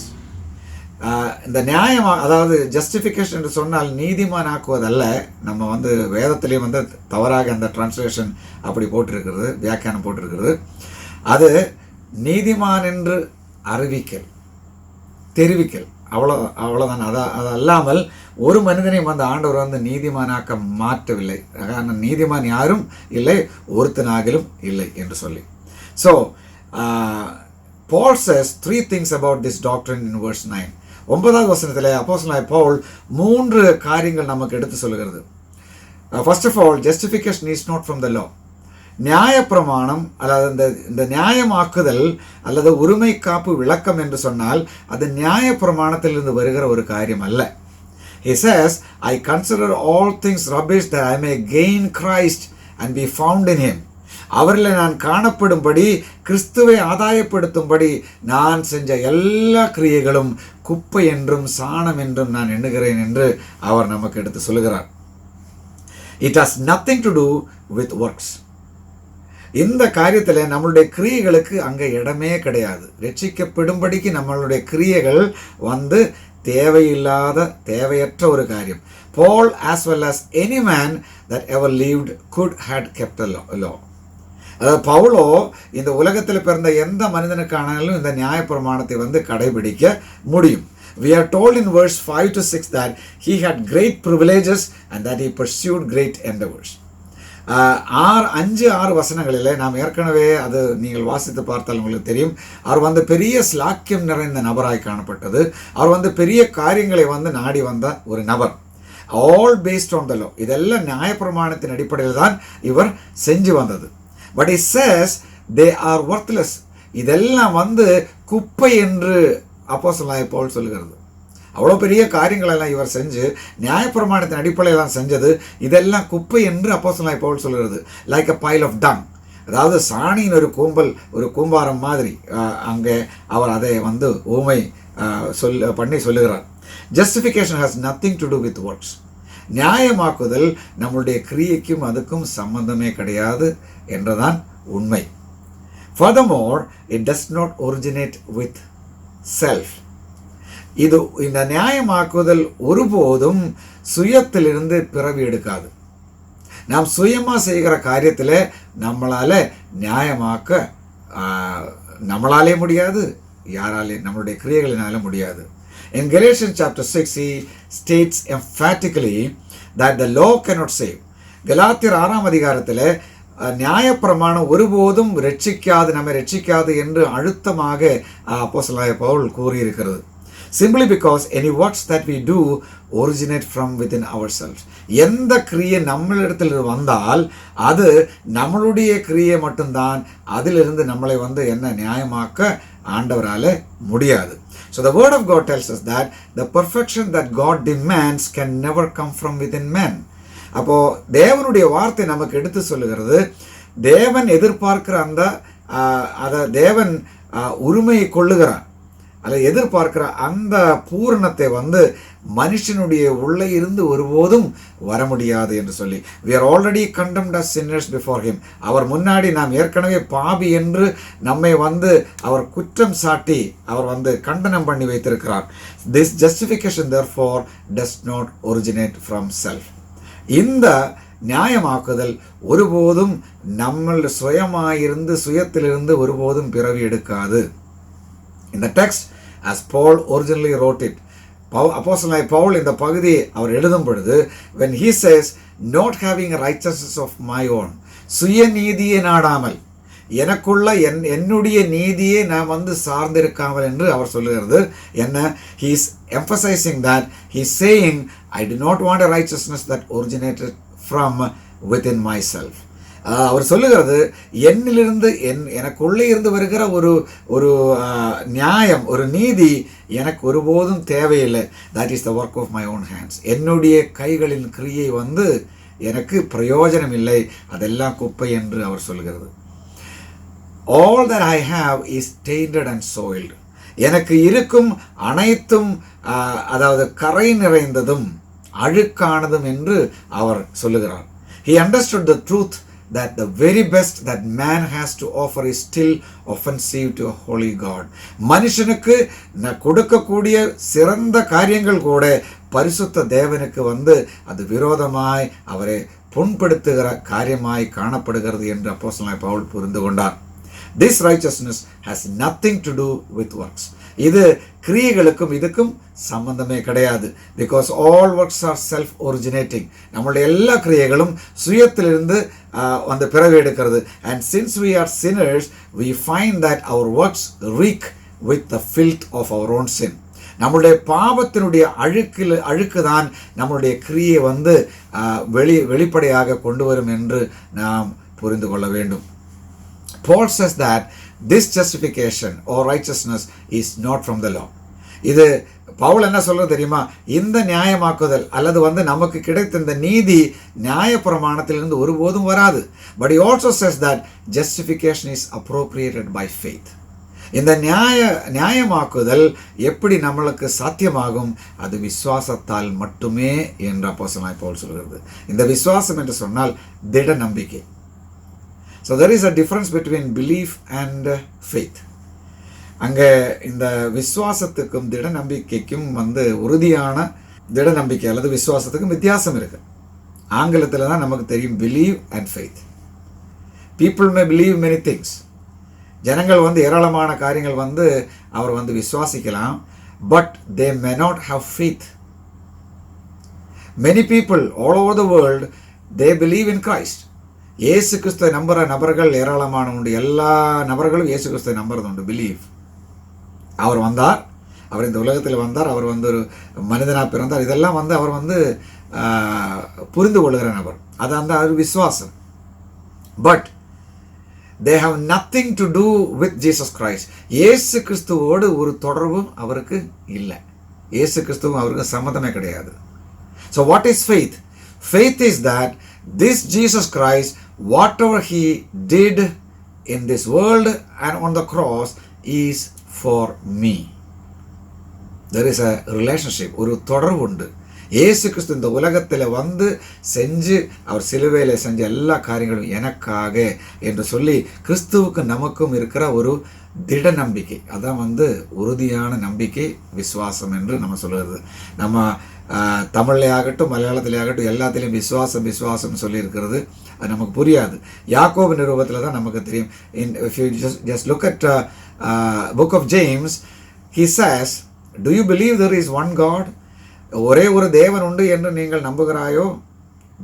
இந்த நியாயம், அதாவது ஜஸ்டிஃபிகேஷன் என்று சொன்னால் நீதிமானாக்குவதல்ல. நம்ம வேதத்திலேயும் தவறாக அந்த டிரான்ஸ்லேஷன் அப்படி போட்டிருக்கிறது, வியாக்கியானம் போட்டிருக்கிறது. அது நீதிமான் என்று அறிவிக்கல், தெரிவிக்கல். அவ்வளோதான். அது அல்லாமல் ஒரு மனிதனையும் வந்து ஆண்டவர் வந்து நீதிமானாக்க மாற்றவில்லை. ஆனால் நீதிமான் யாரும் இல்லை, ஒருத்தனாகிலும் இல்லை என்று சொல்லி. So Paul says 3 things about this doctrine in verse 9. 9வது வசனத்தில் அப்போஸ்தலனாகிய பவுல் 3 காரியங்கள் நமக்கு எடுத்து சொல்லுகிறது. First of all, justification is not from the law. நியாயப்பிரமாணம் அல்லது இந்த நியாயமாக்குதல் அல்லது உரிமை காப்பு விளக்கம் என்று சொன்னால் அது நியாயப்பிரமாணத்திலிருந்து வருகிற ஒரு காரியம் அல்ல. He says, I consider all things rubbish that I may gain Christ and be found in him. அவரில் நான் காணப்படும்படி, கிறிஸ்துவை ஆதாயப்படுத்தும்படி நான் செஞ்ச எல்லா கிரியைகளும் குப்பை என்றும் சாணம் என்றும் நான் எண்ணுகிறேன் என்று அவர் நமக்கு எடுத்து சொல்லுகிறார். It has nothing to do with works. இந்த காரியத்தில் நம்மளுடைய கிரியைகளுக்கு அங்கே இடமே கிடையாது. ரட்சிக்கப்படும்படிக்கு நம்மளுடைய கிரியைகள் வந்து தேவையில்லாத தேவையற்ற ஒரு காரியம். Paul as well as any man that ever lived could had kept the law. அதாவது பவுலோ இந்த உலகத்தில் பிறந்த எந்த மனிதனுக்கானாலும் இந்த நியாயப்பிரமாணத்தை வந்து கடைபிடிக்க முடியும். We are told in verse 5 to 6 that he had great privileges and that he pursued great endeavors. 5-6 வசனங்களில் நாம் ஏற்கனவே அது நீங்கள் வாசித்து பார்த்தால் உங்களுக்கு தெரியும். அவர் வந்து பெரிய ஸ்லாக்கியம் நிறைந்த நபராய் காணப்பட்டது. அவர் வந்து பெரிய காரியங்களை வந்து நாடி வந்த ஒரு நபர். ஆல் பேஸ்ட் ஆன் த லா. இதெல்லாம் நியாயப்பிரமாணத்தின் அடிப்படையில் தான் இவர் செஞ்சு வந்தது. But he says they are worthless. இதெல்லாம் வந்து குப்பை என்று அப்போஸ்தலனாகிய பவுல் சொல்லுகிறது. அவ்வளோ பெரிய காரியங்களெல்லாம் இவர் செஞ்சு நியாயப்பிரமாணத்தின் அடிப்படையெல்லாம் செஞ்சது இதெல்லாம் குப்பை என்று அப்போஸ்தலனாகிய பவுல் சொல்லுகிறது. Like a pile of dung. அதாவது சாணியின் ஒரு கூம்பாரம் மாதிரி அங்கே அவர் அதை வந்து ஊமை பண்ணி சொல்லுகிறார். Justification has nothing to do with works. நியாயமாக்குதல் நம்மளுடைய கிரியைக்கும் அதுக்கும் சம்பந்தமே கிடையாது என்றுதான் உண்மை. Furthermore, it does not originate with self. இந்த நியாயமாக்குதல் ஒருபோதும் சுயத்திலிருந்து பிறவி எடுக்காது. நாம் சுயமாக செய்கிற காரியத்தில் நம்மளால் நியாயமாக்க நம்மளாலே முடியாது, யாராலே நம்மளுடைய கிரியைகளினால முடியாது. In Galatians chapter 6, he states emphatically that the law cannot save. கலாத்தியர் 6ஆம் அதிகாரத்தில் நியாயப்பிரமாணம் ஒருபோதும் நம்மை ரட்சிக்காது என்று அழுத்தமாக அப்போஸ்தலனாகிய பவுல் கூறியிருக்கிறது. Simply because any works that we do originate from within ourselves. எந்த கிரியை நம்மளிடத்தில் வந்தால் அது நம்மளுடைய கிரியை மட்டும்தான். அதிலிருந்து நம்மளை வந்து என்ன நியாயமாக்க ஆண்டவரால் முடியாது. So the word of God tells us that the perfection that God demands can never come from within men. அப்போ தேவனுடைய வார்த்தை நமக்கு எடுத்து சொல்லுகிறது, தேவன் எதிர்பார்க்கிற அதை தேவன் உரிமையை கொள்ளுகிறார் அல்ல எதிர்பார்க்கிற அந்த பூரணத்தை வந்து மனுஷனுடைய உள்ளே இருந்து ஒருபோதும் வர முடியாது என்று சொல்லி. we are already condemned as sinners before him. அவர் முன்னாடி நாம் ஏற்கனவே பாவி என்று நம்மை வந்து அவர் குற்றம் சாட்டி அவர் வந்து கண்டனம் பண்ணி வைத்திருக்கிறார். this justification therefore does not originate from self. இந்த நியாயமாக்குதல் ஒருபோதும் நம்ம சுயத்திலிருந்து ஒருபோதும் பிறவி எடுக்காது. In the text as Paul originally wrote it, அப்போஸ்தலனாகிய பவுல் இந்த பகுதியை அவர் எழுதும் பொழுது when he says not having a righteousness of my own, சுய நீதியை நாடாமல் எனக்குள்ள என்னுடைய நீதியை நான் வந்து சார்ந்திருக்காமல் என்று அவர் சொல்லுகிறது என்ன. he is emphasizing that he is saying I do not want a righteousness that originated from within myself. அவர் சொல்லுகிறது என்னிலிருந்து எனக்குள்ளே இருந்து வருகிற ஒரு நியாயம், ஒரு நீதி எனக்கு ஒருபோதும் தேவையில்லை. that is the work of my own hands. என்னுடைய கைகளின் கிரியை வந்து எனக்கு பிரயோஜனம் இல்லை, அதெல்லாம் குப்பை என்று அவர் சொல்லுகிறது. all that I have is tainted and soiled. எனக்கு இருக்கும் அனைத்தும் அதாவது கரை நிறைந்ததும் அழுக்கானதும் என்று அவர் சொல்லுகிறார். he understood the truth that the very best that man has to offer is still offensive to a holy God. மனுஷனுக்கு கொடுக்கக்கூடிய சிறந்த காரியங்கள் கூட பரிசுத்த தேவனுக்கு வந்து அது விரோதமாய் அவரை புண்படுத்துகிற காரியமாய் காணப்படுகிறது என்று அப்போஸ்தலனாகிய பவுல் புரிந்து கொண்டார். This righteousness has nothing to do with works. இது கிரியைகளுக்கும் இதுக்கும் சம்பந்தமே கிடையாது. Because all works are self originating. நம்மளுடைய எல்லா கிரியைகளும் சுயத்திலிருந்து வந்து பிறவி எடுக்கிறது. And since we are sinners, we find that our works reek with the filth of our own sin. நம்மளுடைய பாவத்தினுடைய அழுக்கு தான் நம்மளுடைய கிரியை வந்து வெளிப்படையாக கொண்டு வரும் என்று நாம் புரிந்து கொள்ள வேண்டும். Paul says that this justification or righteousness is not from the law. இது பவுல் என்ன சொல்றது தெரியுமா? இந்த நியாயமாக்குதல் அல்லது வந்து நமக்கு கிடைத்த இந்த நீதி நியாயப்பிரமாணத்திலிருந்து ஒருபோதும் வராது. But he also says that justification is appropriated by faith. இந்த நியாயமாக்குதல் எப்படி நம்மளுக்கு சாத்தியமாகும்? அது விசுவாசத்தால் மட்டுமே என்று அப்போஸ்தலனாகிய பவுல் சொல்கிறது. இந்த விசுவாசம் என்று சொன்னால் திட நம்பிக்கை. So there is a difference between belief and faith. அங்கே இந்த விசுவாசத்துக்கும் திட நம்பிக்கைக்கும் வந்து உறுதியான திட நம்பிக்கை அல்லது விசுவாசத்துக்கும் வித்தியாசம் இருக்கு. ஆங்கிலத்தில் தான் நமக்கு தெரியும் believe and faith. People may believe many things. ஜனங்கள் வந்து ஏராளமான காரியங்கள் வந்து அவர் வந்து விசுவாசிக்கலாம். But they may not have faith. Many people all over the world, they believe in Christ. இயேசு கிறிஸ்துவை நம்புகிற நபர்கள் ஏராளமான உண்டு. எல்லா நபர்களும் இயேசு கிறிஸ்துவை நம்புறது உண்டு. பிலீவ். அவர் வந்தார், அவர் இந்த உலகத்தில் வந்தார், அவர் வந்து ஒரு மனிதனாக பிறந்தார், இதெல்லாம் வந்து அவர் வந்து புரிந்து கொள்கிற நபர். அது அந்த விசுவாசம். But they have nothing to do with Jesus Christ. இயேசு கிறிஸ்துவோடு ஒரு தொடர்பும் அவருக்கு இல்லை. இயேசு கிறிஸ்துவும் அவருக்கு சம்மதமே கிடையாது. So what is faith? Faith is that this Jesus Christ, whatever he did in this world and on the cross is for me. There is a relationship, ஒரு தொடர்பு உண்டு. இயேசு கிறிஸ்து இந்த உலகத்தில் வந்து செஞ்சு அவர் சிலுவையில் செஞ்ச எல்லா காரியங்களும் எனக்காக என்று சொல்லி கிறிஸ்துவுக்கு நமக்கும் இருக்கிற ஒரு திட நம்பிக்கை, அதான் வந்து உறுதியான நம்பிக்கை, விசுவாசம் என்று நம்ம சொல்லுறது. நம்ம தமிழ்லே ஆகட்டும் மலையாளத்திலே ஆகட்டும் எல்லாத்திலையும் விசுவாசம் விசுவாசம் சொல்லியிருக்கிறது. அது நமக்கு புரியாது. யாக்கோபு நிருபத்தில் தான் நமக்கு தெரியும். If you just look at book of James, he says, do you believe there is one God? ஒரே ஒரு தேவன் உண்டு என்று நீங்கள் நம்புகிறாயோ?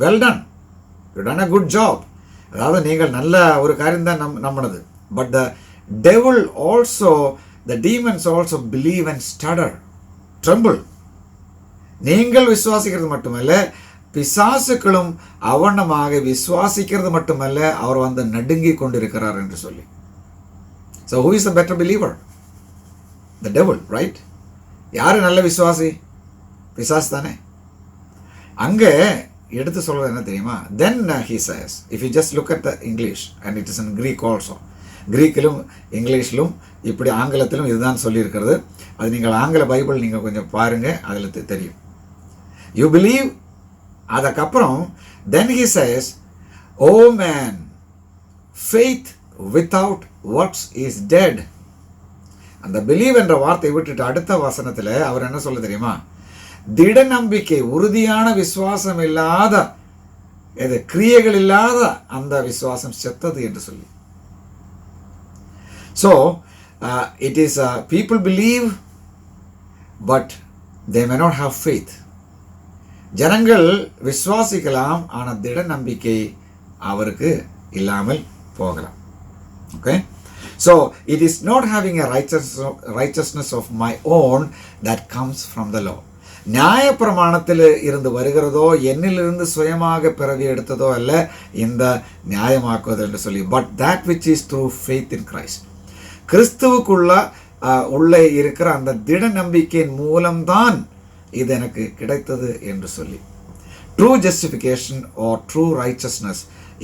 Well done, you done a good job. அதாவது நீங்கள் நல்ல ஒரு காரியம் தான் நம்பினது. But the devil also, the demons also believe and shudder, tremble. நீங்கள் விசுவாசிக்கிறது மட்டுமல்ல, பிசாசுக்களும் அவனமாக விசுவாசிக்கிறது மட்டுமல்ல, அவர் வந்து நடுங்கி கொண்டிருக்கிறார் என்று சொல்லி. So who is the better believer? The devil, right? யார் நல்ல விசுவாசி? பிசாசு தானே. அங்கே எடுத்து சொல்கிறது என்ன தெரியுமா? Then he says, if you just look at the English, and it is in Greek also, கிரீக்கிலும் இங்கிலீஷிலும் இப்படி ஆங்கிலத்திலும் இதுதான் சொல்லியிருக்கிறது. அது நீங்கள் ஆங்கில பைபிள் நீங்கள் கொஞ்சம் பாருங்கள், அதில் தெரியும். You believe. அதுக்கப்புறம் then he says, oh man, faith without works is dead. அந்த பிலீவ் என்ற வார்த்தையை விட்டுட்டு அடுத்த வசனத்தில் அவர் என்ன சொல்ல தெரியுமா? திட நம்பிக்கை, உறுதியான விசுவாசம் இல்லாத, கிரியைகள் இல்லாத அந்த விசுவாசம் செத்தது என்று சொல்லி. So it is people believe but they may not have faith. ஜனங்கள் விசுவாசிக்கலாம், ஆனால் திட நம்பிக்கை அவருக்கு இல்லாமல் போகலாம். Okay, so it is not having a righteousness of my own that comes from the law. நியாயப்பிரமாணத்தில் இருந்து வருகிறதோ என்னிலிருந்து சுயமாக பிறவி எடுத்ததோ அல்ல இந்த நியாயமாக்குவது என்று சொல்லி. But that which is through faith in Christ. கிறிஸ்துவுக்குள்ள உள்ளே இருக்கிற அந்த திட நம்பிக்கையின் மூலம்தான் இது எனக்கு கிடைத்தது என்று சொல்லி. True justification or true righteousness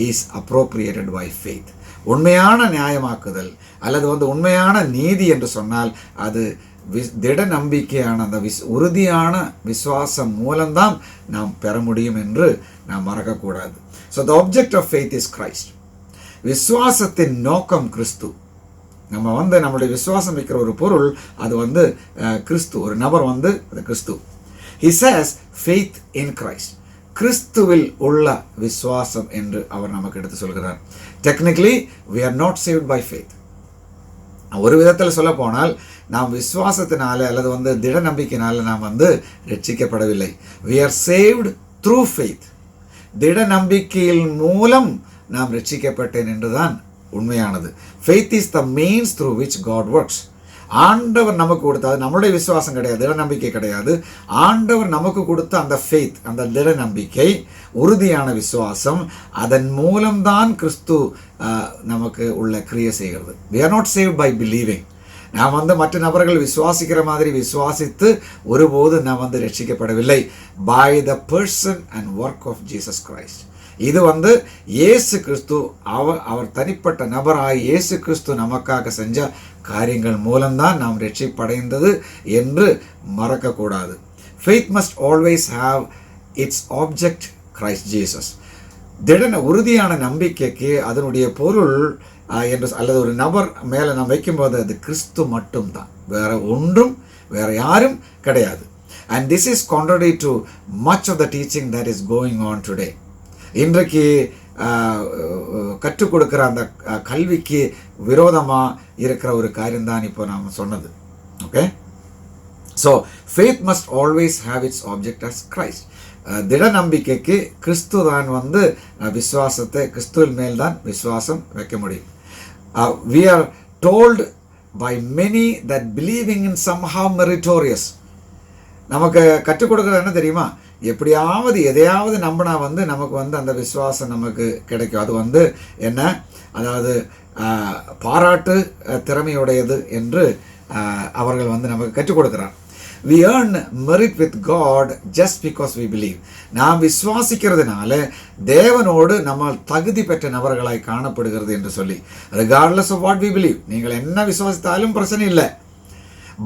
is appropriated by faith. உண்மையான நியாயமாக்குதல் அல்லது வந்து உண்மையான நீதி என்று சொன்னால் அது திட நம்பிக்கையான அந்த உறுதியான விசுவாசம் மூலம்தான் நாம் பெற முடியும் என்று நாம் மறக்கக்கூடாது. So the object of faith is Christ. விசுவாசத்தின் நோக்கம் கிறிஸ்து. நம்ம வந்து நம்மளுடைய விசுவாசம் வைக்கிற ஒரு பொருள் அது வந்து கிறிஸ்து, ஒரு நபர் வந்து அது கிறிஸ்து. He says faith in Christ. கிறிஸ்துவில் உள்ள விசுவாசம் என்று அவர் நமக்கு எடுத்து சொல்கிறார். Technically we are not saved by faith. ஒரு விதத்தில் சொல்ல போனால் நாம் விசுவாசத்தினால அல்லது திட நம்பிக்கையினால நாம் ரட்சிக்கப்படவில்லை. we are saved through faith. திட நம்பிக்கையின் மூலம் நாம் ரட்சிக்கப்பட்டேன் என்றுதான் உண்மையானது. faith is the means through which God works. ஆண்டவர் நமக்கு கொடுத்த, அது நம்மளுடைய விசுவாசம் கிடையாது, திட நம்பிக்கை கிடையாது. ஆண்டவர் நமக்கு கொடுத்த அந்த ஃபெய்த், அந்த திட நம்பிக்கை, உறுதியான விசுவாசம், அதன் மூலம்தான் கிறிஸ்து நமக்கு உள்ள கிரியை செய்கிறது. we are not saved by believing. நாம் மற்ற நபர்கள் விசுவாசிக்கிற மாதிரி விசுவாசித்து ஒருபோது நாம் ரட்சிக்கப்படவில்லை. by the person and work of Jesus Christ. இது இயேசு கிறிஸ்து அவர் தனிப்பட்ட நபராய் இயேசு கிறிஸ்து நமக்காக செஞ்ச காரியங்கள் மூலம்தான் நாம் ரட்சிப்படைந்தது என்று மறக்கக்கூடாது. faith must always have its object Christ Jesus. உறுதியான நம்பிக்கைக்கு அதனுடைய பொருள் என்று அல்லது ஒரு நபர் மேலே நாம் வைக்கும்போது அது கிறிஸ்து மட்டும்தான், வேற ஒன்றும் வேற யாரும் கிடையாது. and this is contrary to much of the teaching that is going on today. இன்றைக்கு கற்றுக் கொடுக்குற அந்த கல்விக்கு விரோதமாக இருக்கிற ஒரு காரியம்தான் இப்போ நாம் சொன்னது. Okay, so faith must always have its object as Christ. திட நம்பிக்கைக்கு கிறிஸ்து தான் விசுவாசத்தை, கிறிஸ்துவின் மேல் தான் விசுவாசம் வைக்க முடியும். we are told by many that believing in somehow meritorious. நமக்கு கற்றுக் கொடுக்குறது என்ன தெரியுமா? எப்படியாவது எதையாவது நம்பினா நமக்கு அந்த விசுவாசம் நமக்கு கிடைக்கும். அது என்ன, அதாவது பாராட்டு திறமையுடையது என்று அவர்கள் நமக்கு கற்றுக் கொடுக்குறார். we earn merit with God just because we believe. நாம் விசுவாசிக்கிறதுனால தேவனோடு நம்ம தகுதி பெற்ற நபர்களாய் காணப்படுகிறது என்று சொல்லி, regardless of what we believe, நீங்கள் என்ன விசுவாசித்தாலும் பிரச்சனை இல்லை.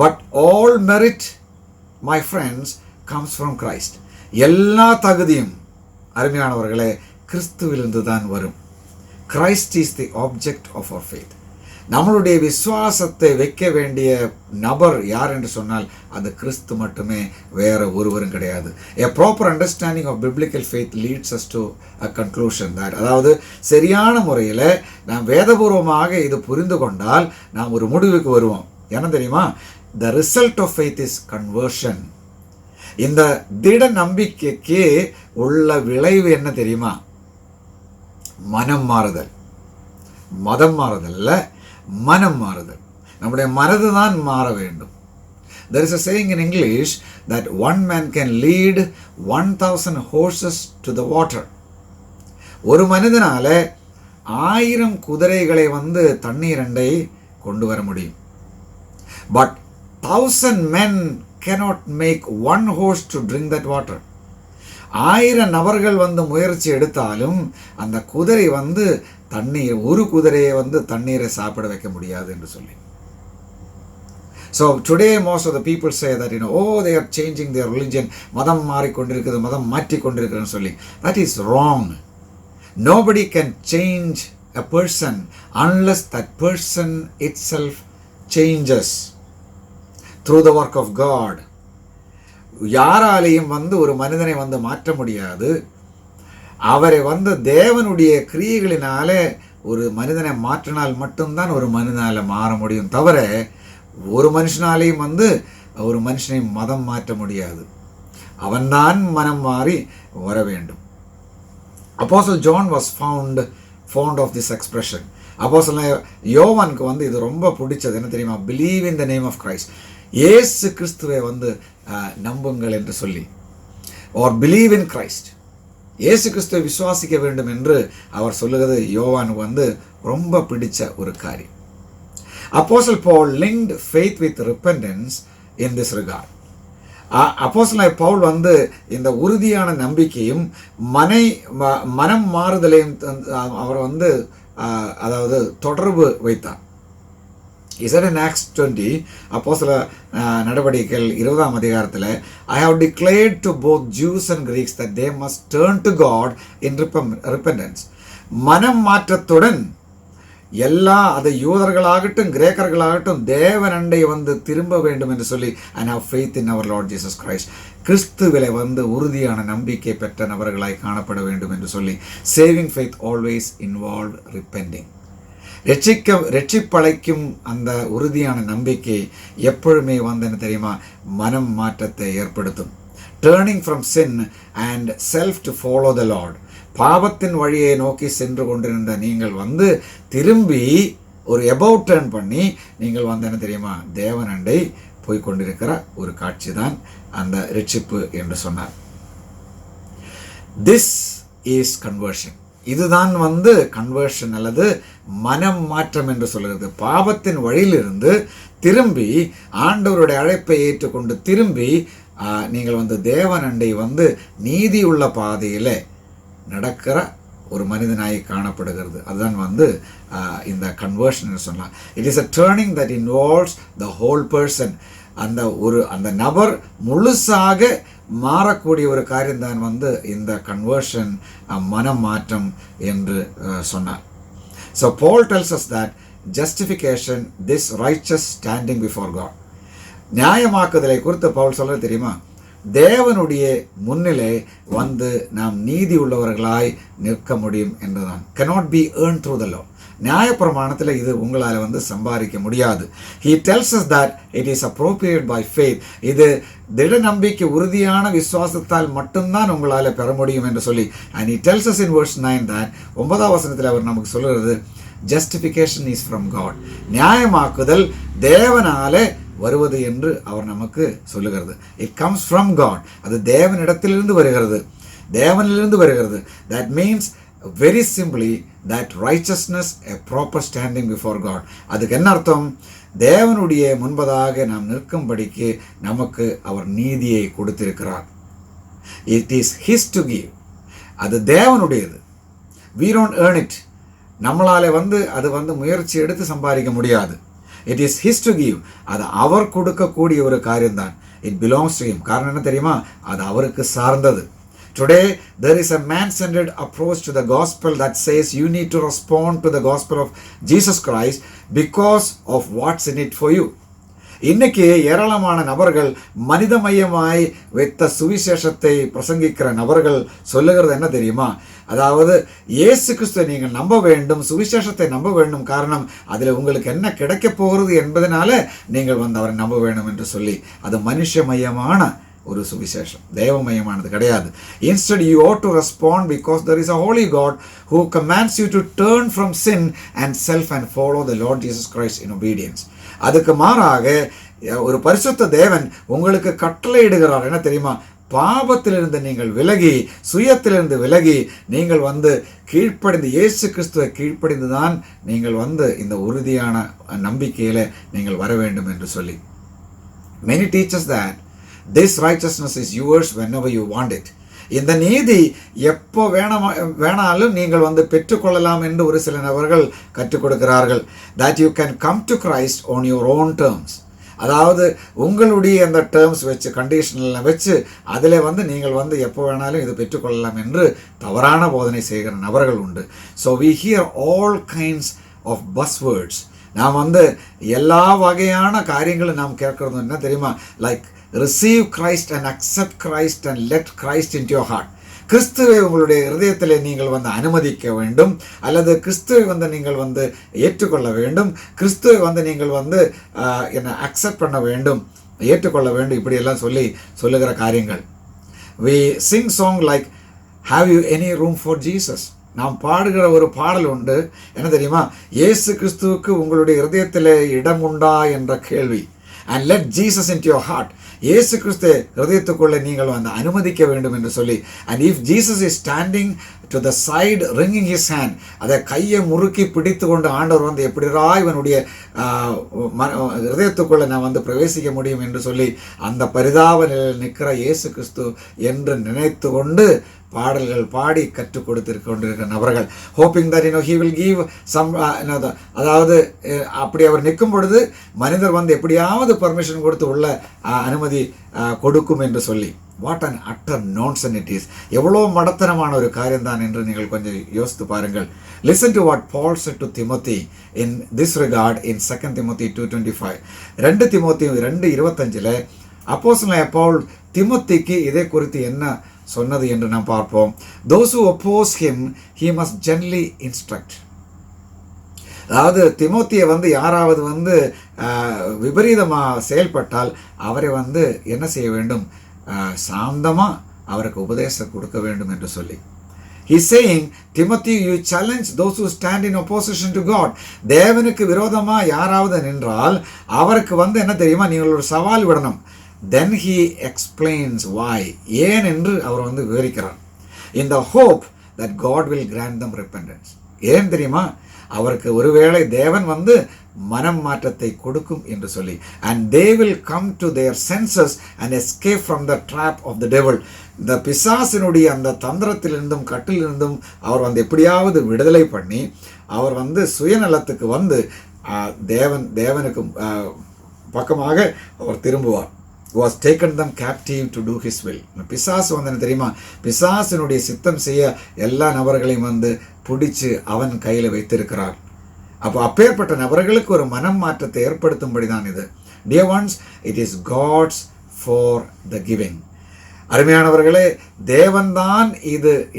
but all merit, my friends, comes from Christ. எல்லா தகுதியும் அருமையானவர்களே கிறிஸ்துவிலிருந்து தான் வரும். Christ is the object of our faith. நம்மளுடைய விசுவாசத்தை வைக்க வேண்டிய நபர் யார் என்று சொன்னால் அது கிறிஸ்து மட்டுமே, வேற ஒருவரும் கிடையாது. A proper understanding of biblical faith leads us to a conclusion that, அதாவது சரியான முறையில் நாம் வேதபூர்வமாக இது புரிந்து கொண்டால் நாம் ஒரு முடிவுக்கு வருவோம். என்ன தெரியுமா? The result of faith is conversion. இந்த திட நம்பிக்கைக்கு உள்ள விளைவு என்ன தெரியுமா? மனம் மாறுதல். மதம் மாறுதல்ல, மனம் மாறுதல். நம்முடைய மனது தான் மாற வேண்டும். There is a saying in English that one man can lead 1000 horses to the water. ஒரு மனிதனால 1000 குதிரைகளை தண்ணீர் அண்டை கொண்டு வர முடியும். But 1000 men cannot make one horse to drink that water. 1000 நபர்கள் முயற்சி எடுத்தாலும் அந்த குதிரை தண்ணீர், ஒரு குதிரையை தண்ணீரை சாப்பிட வைக்க முடியாது என்று சொல்லி. So today most of the people say that they are changing their religion. மதம் மாறிக்கொண்டிருக்கிறது, மதம் மாற்றிக்கொண்டிருக்கிறதுன்னு சொல்லி. That is wrong. Nobody can change a person unless that person itself changes through the work of God. யாராலையும் ஒரு மனிதனை மாற்ற முடியாது. அவரை தேவனுடைய கிரியைகளினாலே ஒரு மனிதனை மாற்றினால் மட்டும்தான் ஒரு மனிதனால மாற முடியும். தவிர ஒரு மனுஷனாலையும் ஒரு மனுஷனை மதம் மாற்ற முடியாது. அவன்தான் மனம் மாறி வர வேண்டும். Apostle John was fond of this expression. அப்போஸ்தலன் யோவானுக்கு இது ரொம்ப பிடிச்சது. என்ன தெரியுமா? believe in the name of Christ. இயேசு கிறிஸ்துவை நம்புங்கள் என்று சொல்லி, or believe in Christ. இயேசு கிறிஸ்துவை விசுவாசிக்க வேண்டும் என்று அவர் சொல்லுகிறது யோவானுக்கு ரொம்ப பிடிச்ச ஒரு காரியம். Apostle Paul linked faith with repentance in this regard. அப்போஸ்தலன் பவுல் இந்த உறுதியான நம்பிக்கையும் மனம் மாறுதலையும் அவர் அதாவது தொடர்பு வைத்தார். He said in Acts 20, அப்போஸ்தல நடவடிக்கைகள் 20ஆம் அதிகாரத்தில், I have declared to both Jews and Greeks that they must turn to God in repentance. மனம் மாற்றத்துடன் அது யூதர்களாகட்டும் கிரேக்கர்களாகட்டும் தேவனண்டை திரும்ப வேண்டும் என்று சொல்லி, and have faith in our Lord Jesus Christ. கிறிஸ்துவிலே உறுதியான நம்பிக்கை பெற்ற நபர்களாய் காணப்பட வேண்டும் என்று சொல்லி, saving faith always involved repenting. ரட்சிப்பழைக்கும் அந்த உறுதியான நம்பிக்கை எப்பொழுதுமே வந்து என்ன தெரியுமா, மனம் மாற்றத்தை ஏற்படுத்தும். Turning from sin and self to follow the Lord. பாவத்தின் வழியை நோக்கி சென்று கொண்டிருந்த நீங்கள் வந்து திரும்பி ஒரு எபவுட் டர்ன் பண்ணி நீங்கள் வந்து என்ன தெரியுமா, தேவனண்டை போய் கொண்டிருக்கிற ஒரு காட்சி தான் அந்த ரட்சிப்பு என்று சொன்னார். This is conversion. இதுதான் வந்து கன்வர்ஷன் அல்லது மனம் மாற்றம் என்று சொல்கிறது. பாவத்தின் வழியிலிருந்து திரும்பி ஆண்டவருடைய அழைப்பை ஏற்றுக்கொண்டு திரும்பி நீங்கள் வந்து தேவனண்டை வந்து நீதியுள்ள பாதையில் நடக்கிற ஒரு மனிதனாய் காணப்படுகிறது. அதுதான் வந்து இந்த கன்வர்ஷன் சொல்லலாம். It is a turning that involves the whole person. அந்த நபர் முழுசாக மாறக்கூடிய ஒரு காரியம்தான் வந்து இந்த கன்வர்ஷன், மனம் மாற்றம் என்று சொன்னார். So Paul tells us that justification, this righteous standing before God. நியாயமாக்குதலை குறித்து பவுல் சொல்ல தெரியுமா, தேவனுடைய முன்னிலை வந்து நாம் நீதி உள்ளவர்களாய் நிற்க முடியும் என்றுதான். cannot be earned through the law. நியாயப்பிரமாணத்தில் இது உங்களால் வந்து சம்பாதிக்க முடியாது. He tells us that it is appropriated by faith. இது திட நம்பிக்கை உறுதியான விசுவாசத்தால் மட்டும்தான் உங்களால் பெற முடியும் என்று சொல்லி, and he tells us in verse 9 that 9ஆம் வசனத்தில் அவர் நமக்கு சொல்லுறது, justification is from God. நியாயமாக்குதல் தேவனாலே வருவது என்று அவர் நமக்கு சொல்லுகிறது. It comes from God. அது தேவனிடத்திலிருந்து வருகிறது, தேவனிலிருந்து வருகிறது. That means very simply that righteousness a proper standing before God. அதுக்கு என்ன அர்த்தம்? தேவனுடைய முன்பதாக நாம் நிற்கும்படிக்கு நமக்கு அவர் நீதியை கொடுத்திருக்கிறார். It is his to give. அது தேவனுடையது. we don't earn it. நம்மளாலே வந்து அது வந்து முயற்சி எடுத்து சம்பாதிக்க முடியாது. It is his to give. அது அவர் கொடுக்கக்கூடிய ஒரு காரியம்தான். It belongs to him. காரணம் என்ன தெரியுமா? அது அவருக்கு சார்ந்தது. Today there is a man-centered approach to the gospel that says you need to respond to the gospel of Jesus Christ because of what's in it for you. இன்னைக்கு ஏராளமான நபர்கள் மனிதமயமாய் வைத்த சுவிசேஷத்தை பிரசங்கிக்கிற நபர்கள் சொல்லுகிறது என்ன தெரியுமா? அதாவது இயேசு கிறிஸ்துவை நீங்கள் நம்ப வேண்டும், சுவிசேஷத்தை நம்ப வேண்டும். காரணம், அதில் உங்களுக்கு என்ன கிடைக்க போகிறது என்பதனால நீங்கள் வந்து அவரை நம்ப வேண்டும் என்று சொல்லி, அது மனுஷமயமான ஒரு சுவிசேஷம், தேவமயமானது கிடையாது. Instead you ought to respond because there is a holy God who commands you to turn from sin and self and follow the Lord Jesus Christ in obedience. அதுக்கு மாறாக ஒரு பரிசுத்த தேவன் உங்களுக்கு கட்டளையிடுகிறார். என்ன தெரியுமா? பாவத்திலிருந்து நீங்கள் விலகி, சுயத்திலிருந்து விலகி நீங்கள் வந்து கீழ்ப்படிந்து, இயேசு கிறிஸ்துவை கீழ்ப்படிந்து தான் நீங்கள் வந்து இந்த உறுதியான நம்பிக்கையில் நீங்கள் வர வேண்டும் என்று சொல்லி. Many teaches that this righteousness is yours whenever you want it. இந்த நீதி எப்போ வேணாலும் நீங்கள் வந்து பெற்றுக்கொள்ளலாம் என்று ஒரு சில நபர்கள் கற்றுக் கொடுக்கிறார்கள். that you can come to Christ on your own terms. அதாவது உங்களுடைய அந்த டேர்ம்ஸ் வச்சு, கண்டிஷனில் வச்சு அதில் வந்து நீங்கள் வந்து எப்போ வேணாலும் இது பெற்றுக்கொள்ளலாம் என்று தவறான போதனை செய்கிற நபர்கள் உண்டு. So we hear all kinds of buzzwords. நாம் வந்து எல்லா வகையான காரியங்களும் நாம் கேட்கறது என்ன தெரியுமா? Like receive Christ and accept Christ and let Christ into your heart. கிறிஸ்துவை உங்களுடைய இருதயத்திலே நீங்கள் வந்து அனுமதிக்க வேண்டும், அல்லது கிறிஸ்துவை வந்து நீங்கள் வந்து ஏற்றுக்கொள்ள வேண்டும், கிறிஸ்துவை வந்து நீங்கள் வந்து என்ன அக்செப்ட் பண்ண வேண்டும், ஏற்றுக்கொள்ள வேண்டும், இப்படியெல்லாம் சொல்லுகிற காரியங்கள். we sing song like have you any room for Jesus. நாம் பாடுகிற ஒரு பாடல் உண்டு. என்ன தெரியுமா? இயேசு கிறிஸ்துவுக்கு உங்களுடைய இருதயத்திலே இடம் உண்டா என்ற கேள்வி. and let Jesus into your heart. இயேசு கிறிஸ்து ஹிருதயத்துக்குள்ளே நீங்கள் வந்து அனுமதிக்க வேண்டும் என்று சொல்லி. And if Jesus is standing to the side ringing his hand, அதை கையை முறுக்கி பிடித்து கொண்டு ஆண்டவர் வந்து எப்படிரா இவனுடைய ஹிருதயத்துக்குள்ளே நான் வந்து பிரவேசிக்க முடியும் என்று சொல்லி அந்த பரிதாப நிலையில் நிற்கிற இயேசு கிறிஸ்து என்று நினைத்து கொண்டு பாடல்கள் பாடி கற்றுக் கொண்டிருக்கிற நபர்கள். Hoping that he will give some அதாவது அப்படி அவர் நிற்கும் பொழுது மனிதர் வந்து எப்படியாவது பர்மிஷன் கொடுத்து உள்ள அனுமதி கொடுக்கும் என்று சொல்லி. What an utter nonsense it is. எவ்வளோ மடத்தனமான ஒரு காரியம்தான் என்று நீங்கள் கொஞ்சம் யோசித்து பாருங்கள். Listen to what Paul said to Timothy in this regard in 2 Timothy 2:25. 2 Timothy 2:25 அப்போஸ்தலனாகிய பவுல் திமோத்திக்கு இதை குறித்து என்ன சொன்னது என்று நாம் பார்ப்போம். those who oppose him he must gently instruct. அதாவது திமோத்தியை வந்து யாராவது வந்து விபரீதமாக செயல்பட்டால் அவரை வந்து என்ன செய்ய வேண்டும், சாந்தமாக அவருக்கு உபதேசம் கொடுக்க வேண்டும் என்று சொல்லி. He's saying, Timothy, you challenge those who stand in opposition to God. தேவனுக்கு விரோதமாக யாராவது நின்றால் அவருக்கு வந்து என்ன தெரியுமா, நீங்கள் ஒரு சவால் விடணும். Then he explains why, ஏன் என்று அவர் வந்து விவரிக்கிறார். In the hope that God will grant them repentance. ஏன் தெரியுமா, அவருக்கு ஒருவேளை தேவன் வந்து மனம் மாற்றத்தை கொடுக்கும் என்று சொல்லி. And they will come to their senses and escape from the trap of the devil. இந்த பிசாசினுடைய அந்த தந்திரத்திலிருந்தும் கட்டிலிருந்தும் அவர் வந்து எப்படியாவது விடுதலை பண்ணி அவர் வந்து சுயநலத்துக்கு வந்து தேவனுக்கு பக்கமாக அவர் திரும்புவார். was taken them captive to do his will. பிசாசு வந்து என்ன தெரியுமா, பிசாசினுடைய சித்தம் செய்ய எல்லா நபர்களையும் வந்து பிடிச்சு அவன் கையில் வைத்திருக்கிறார். அப்போ அப்பேற்பட்ட நபர்களுக்கு ஒரு மனம் மாற்றத்தை ஏற்படுத்தும்படி தான் இது. Dear ones, it is God's for the giving. அருமையானவர்களே, தேவன்தான்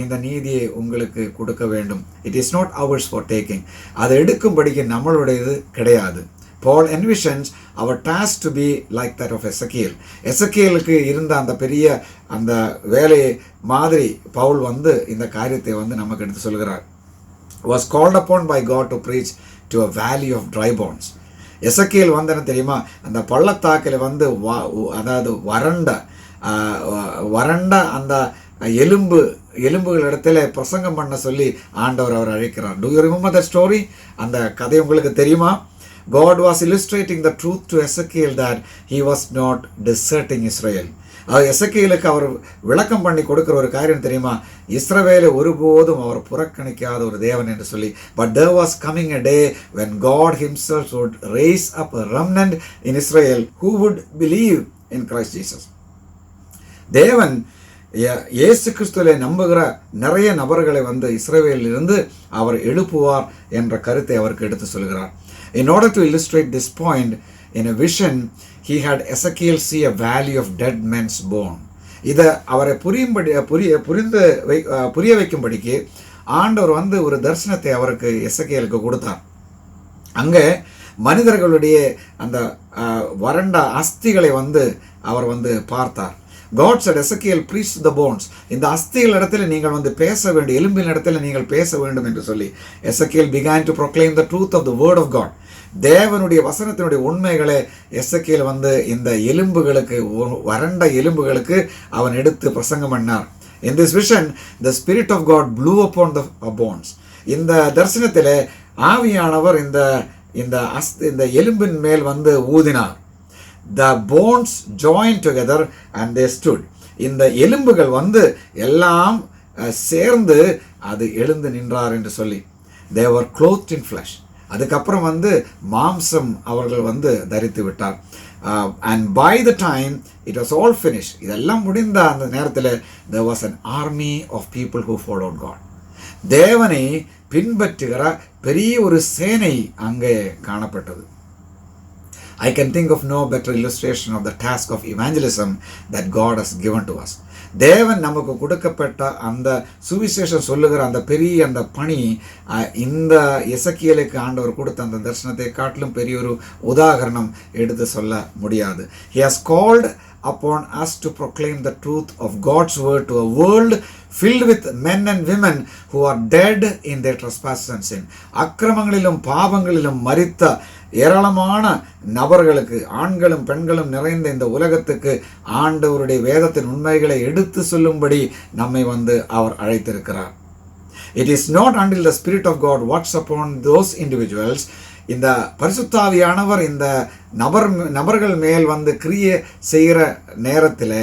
இந்த நீதியை உங்களுக்கு கொடுக்க வேண்டும். It is not ours for taking. அதை எடுக்கும்படிக்கு நம்மளுடையது கிடையாது. Paul envisions our task to be like that of Ezekiel. எசக்கியலுக்கு இருந்த அந்த பெரிய அந்த வேலையை மாதிரி பவுல் வந்து இந்த காரியத்தை வந்து நமக்கு எடுத்து சொல்கிறார். Was called upon by God to preach to a valley of dry bones. Ezekiel வந்து என்ன தெரியுமா, அந்த பள்ளத்தாக்கில் வந்து அதாவது வறண்ட அந்த எலும்புகள் இடத்துல பிரசங்கம் பண்ண சொல்லி ஆண்டவர் அவர் அழைக்கிறார். Do you remember that story? அந்த கதை உங்களுக்கு தெரியுமா? God was illustrating the truth to Ezekiel that he was not deserting Israel. எசக்கியலுக்கு அவர் விளக்கம் பண்ணி கொடுக்கிற ஒரு காரியம் தெரியுமா, இஸ்ரவேலை ஒருபோதும் அவர் புறக்கணிக்காத ஒரு தேவன் என்று சொல்லி. But there was coming a day when God himself would raise up a remnant in Israel who would believe in Christ Jesus. தேவன் இயேசு கிறிஸ்துவை நம்புகிற நிறைய நபர்களை வந்து இஸ்ரவேலிலிருந்து அவர் எழுப்புவார் என்ற கருத்தை அவருக்கு எடுத்து சொல்கிறார். In order to illustrate this point, in a vision, he had Ezekiel see a valley of dead men's bone. இதை அவரை புரிய வைக்கும்படிக்கு ஆண்டவர் வந்து ஒரு தரிசனத்தை அவருக்கு எசேக்கியேலுக்கு கொடுத்தார். அங்கே மனிதர்களுடைய அந்த வறண்ட அஸ்திகளை வந்து அவர் வந்து பார்த்தார். God said, Ezekiel, preach to the bones. இந்த அஸ்திகள் இடத்துல நீங்கள் வந்து பேச வேண்டும், எலும்பின் இடத்துல நீங்கள் பேச வேண்டும் என்று சொல்லி Ezekiel began to proclaim the truth of the word of God. தேவனுடைய வசனத்தினுடைய உண்மைகளை எசேக்கியேல் வந்து இந்த எலும்புகளுக்கு, வறண்ட எலும்புகளுக்கு அவன் எடுத்து பிரசங்கம் பண்ணார். In this vision, the Spirit of God blew upon the bones. இந்த தரிசனத்தில் ஆவியானவர் இந்த எலும்பின் மேல் வந்து ஊதினார். The bones joined together and they stood. இந்த எலும்புகள் வந்து எல்லாம் சேர்ந்து அது எழுந்து நின்றார் என்று சொல்லி. They were clothed in flesh. அதுக்கப்புறம் வந்து மாம்சம் அவர்கள் வந்து தரித்து விட்டார். And by the time it was all finished, இதெல்லாம் முடிந்த அந்த நேரத்தில் there was an army of people who followed God. தேவனை பின்பற்றுகிற பெரிய ஒரு சேனை அங்கே காணப்பட்டது. I can think of no better illustration of the task of evangelism that God has given to us. தேவன் நமக்கு கொடுக்கப்பட்ட அந்த சுவிசேஷம் சொல்லுகிற அந்த பெரிய அந்த பணி இந்த எசேக்கியேலுக்கு ஆண்டவர் கொடுத்த அந்த தரிசனத்தை காட்டிலும் பெரிய ஒரு உதாரணம் எடுத்து சொல்ல முடியாது. He has called upon us to proclaim the truth of God's word to a world filled with men and women who are dead in their trespasses and sin. அக்கிரமங்களிலும் பாவங்களிலும் மரித்த ஏராளமான நபர்களுக்கு, ஆண்களும் பெண்களும் நிறைந்த இந்த உலகத்துக்கு ஆண்டவருடைய வேதத்தின் உண்மைகளை எடுத்து சொல்லும்படி நம்மை வந்து அவர் அழைத்திருக்கிறார். It is not until the Spirit of God works upon those individuals, இந்த பரிசுத்தாவியானவர் இந்த நபர்கள் மேல் வந்து கிரியை செய்கிற நேரத்தில்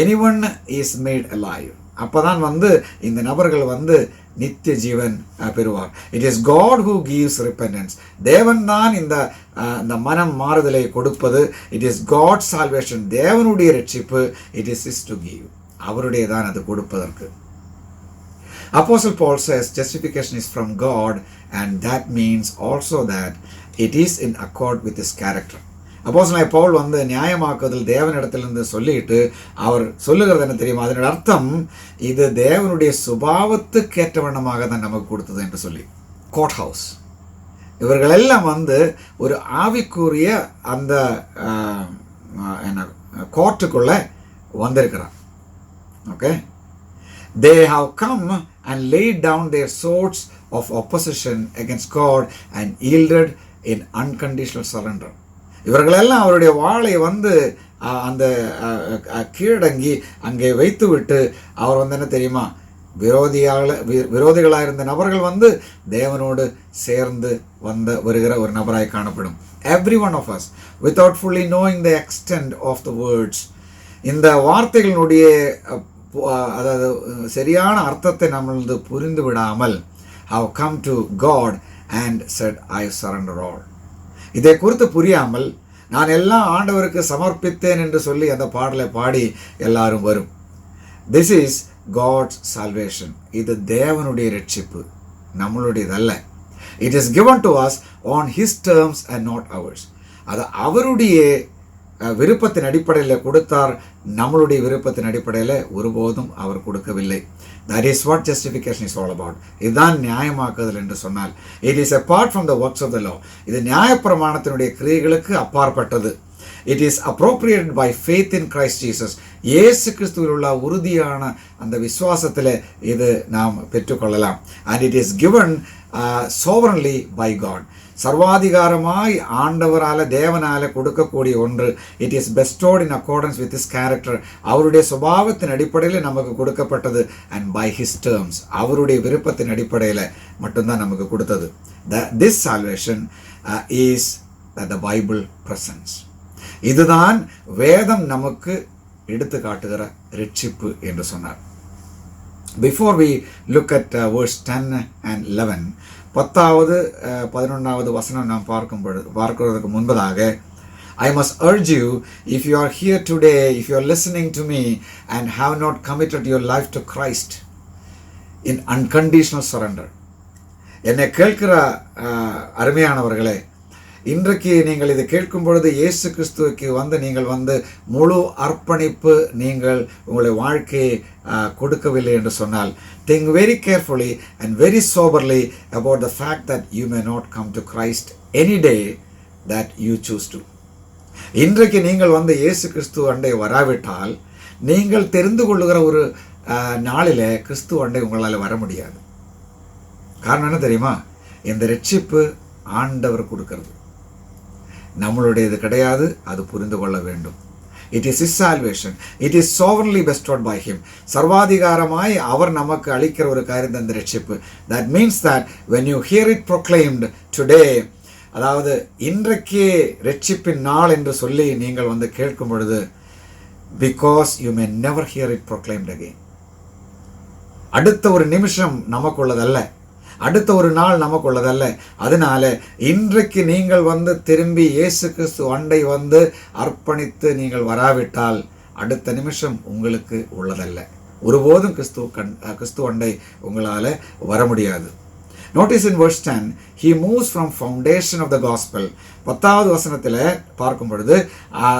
anyone is made alive. அப்போதான் வந்து இந்த நபர்கள் வந்து நித்திய ஜீவன் பெறுவார். It is God who gives repentance. தேவன் தான் இந்த மனம் மாறுதலை கொடுப்பது. It is God salvation. தேவனுடைய ரட்சிப்பு. It is his to give. அவருடைய தான் அது கொடுப்பதற்கு. Apostle Paul says justification is from God, and that means also that it is in accord with his character. அப்போஸ்தலனாகிய பவுல் வந்து நியாயமாக்குதல் தேவனிடத்திலிருந்து சொல்லிட்டு அவர் சொல்லுகிறது என்ன தெரியுமா, அதனுடைய அர்த்தம் இது தேவனுடைய சுபாவத்துக்கேற்ற வண்ணமாக தான் நமக்கு கொடுத்தது என்று சொல்லி. கோர்ட் ஹவுஸ், இவர்களெல்லாம் வந்து ஒரு ஆவிக்குரிய அந்த என்ன கோர்ட்டுக்குள்ளே வந்திருக்கிறான். Okay, they have come and laid down their swords of opposition against God and yielded in unconditional surrender. இவர்களெல்லாம் அவருடைய வாளை வந்து அந்த கீழடங்கி அங்கே வைத்து விட்டு அவர் வந்து என்ன தெரியுமா, விரோதிகளாக இருந்த நபர்கள் வந்து தேவனோடு சேர்ந்து வருகிற ஒரு நபராய் காணப்படும். Every one of us without fully knowing the extent of the words, இந்த வார்த்தைகளினுடைய அதாவது சரியான அர்த்தத்தை நம்மளது புரிந்து விடாமல் have come to God and said I surrender all. இதை குறித்து புரியாமல் நான் எல்லாம் ஆண்டவருக்கு சமர்ப்பித்தேன் என்று சொல்லி அந்த பாடலை பாடி எல்லாரும் வரும். This is God's salvation. இது தேவனுடைய ரட்சிப்பு, நம்மளுடையதல்ல. It is given to us on His terms and not ours. அது அவருடைய விருப்பத்தின் அடிப்படையில் கொடுத்தார், நம்மளுடைய விருப்பத்தின் அடிப்படையில் ஒருபோதும் அவர் கொடுக்கவில்லை. That is what justification is all about. இதுதான் நியாயமாக்குதல் என்று சொன்னால், it is apart from the works of the law. இது நியாயப்பிரமாணத்தினுடைய கிரியைகளுக்கு அப்பாற்பட்டது. It is appropriated by faith in Christ Jesus. இயேசு கிறிஸ்துவில் உள்ள உறுதியான அந்த விசுவாசத்தில் இது நாம் பெற்றுக்கொள்ளலாம். And it is given sovereignly by God. சர்வாதிகாரமாய் ஆண்டவரால் தேவனால கொடுக்கக்கூடிய ஒன்று. It is bestowed in accordance with his character. அவருடைய சுபாவத்தின் அடிப்படையில் நமக்கு கொடுக்கப்பட்டது. அண்ட் பை ஹிஸ் டேர்ம்ஸ், அவருடைய விருப்பத்தின் அடிப்படையில் மட்டும்தான் நமக்கு கொடுத்தது. This salvation is that the Bible presents. இதுதான் வேதம் நமக்கு எடுத்து காட்டுகிற ரட்சிப்பு என்று சொன்னார். Before we look at verse 10 and 11, 10வது 11வது வசனம் நாம் பார்க்கிறதுக்கு முன்பதாக, I must urge you, if you are here today, if you are listening to me and have not committed your life to Christ in unconditional surrender, என்னை கேட்கிற அருமையானவர்களே, இன்றைக்கு நீங்கள் இதை கேட்கும் பொழுது இயேசு கிறிஸ்துவுக்கு நீங்கள் முழு அர்ப்பணிப்பு நீங்கள் உங்களுடைய வாழ்க்கையை கொடுக்கவில்லை என்று சொன்னால், think very carefully and very soberly about the fact that you may not come to Christ any day that you choose to. இன்றைக்கு நீங்கள் இயேசு கிறிஸ்து அண்டை வராவிட்டால், நீங்கள் தெரிந்து கொள்ளுகிற ஒரு நாளில் கிறிஸ்து அண்டை உங்களால் வர முடியாது. காரணம் என்ன தெரியுமா? இந்த ரட்சிப்பு ஆண்டவர் கொடுக்கிறது, நம்மளுடையது கிடையாது. அது புரிந்து கொள்ள வேண்டும். It is His salvation. It is sovereignly bestowed by Him. சர்வாதிகாரமாய் அவர் நமக்கு அளிக்கிற ஒரு காரியம் அந்த ரட்சிப்பு. That means that when you hear it proclaimed today, அதாவது இன்றைக்கே ரட்சிப்பின் நாள் என்று சொல்லி நீங்கள் கேட்கும் பொழுது, because you may never hear it proclaimed again. அடுத்த ஒரு நிமிஷம் நமக்குள்ளதல்ல, அடுத்த ஒரு நாள் நமக்குள்ளதல்ல. அதனால இன்றைக்கு நீங்கள் திரும்பி இயேசு கிறிஸ்து அண்டை அர்ப்பணித்து நீங்கள் வராவிட்டால் அடுத்த நிமிஷம் உங்களுக்கு உள்ளதல்ல. ஒருபோதும் கிறிஸ்து அண்டை உங்களால் வர முடியாது. Notice in verse 10, he moves from foundation of the gospel. 10வது வசனத்தில் பார்க்கும் பொழுது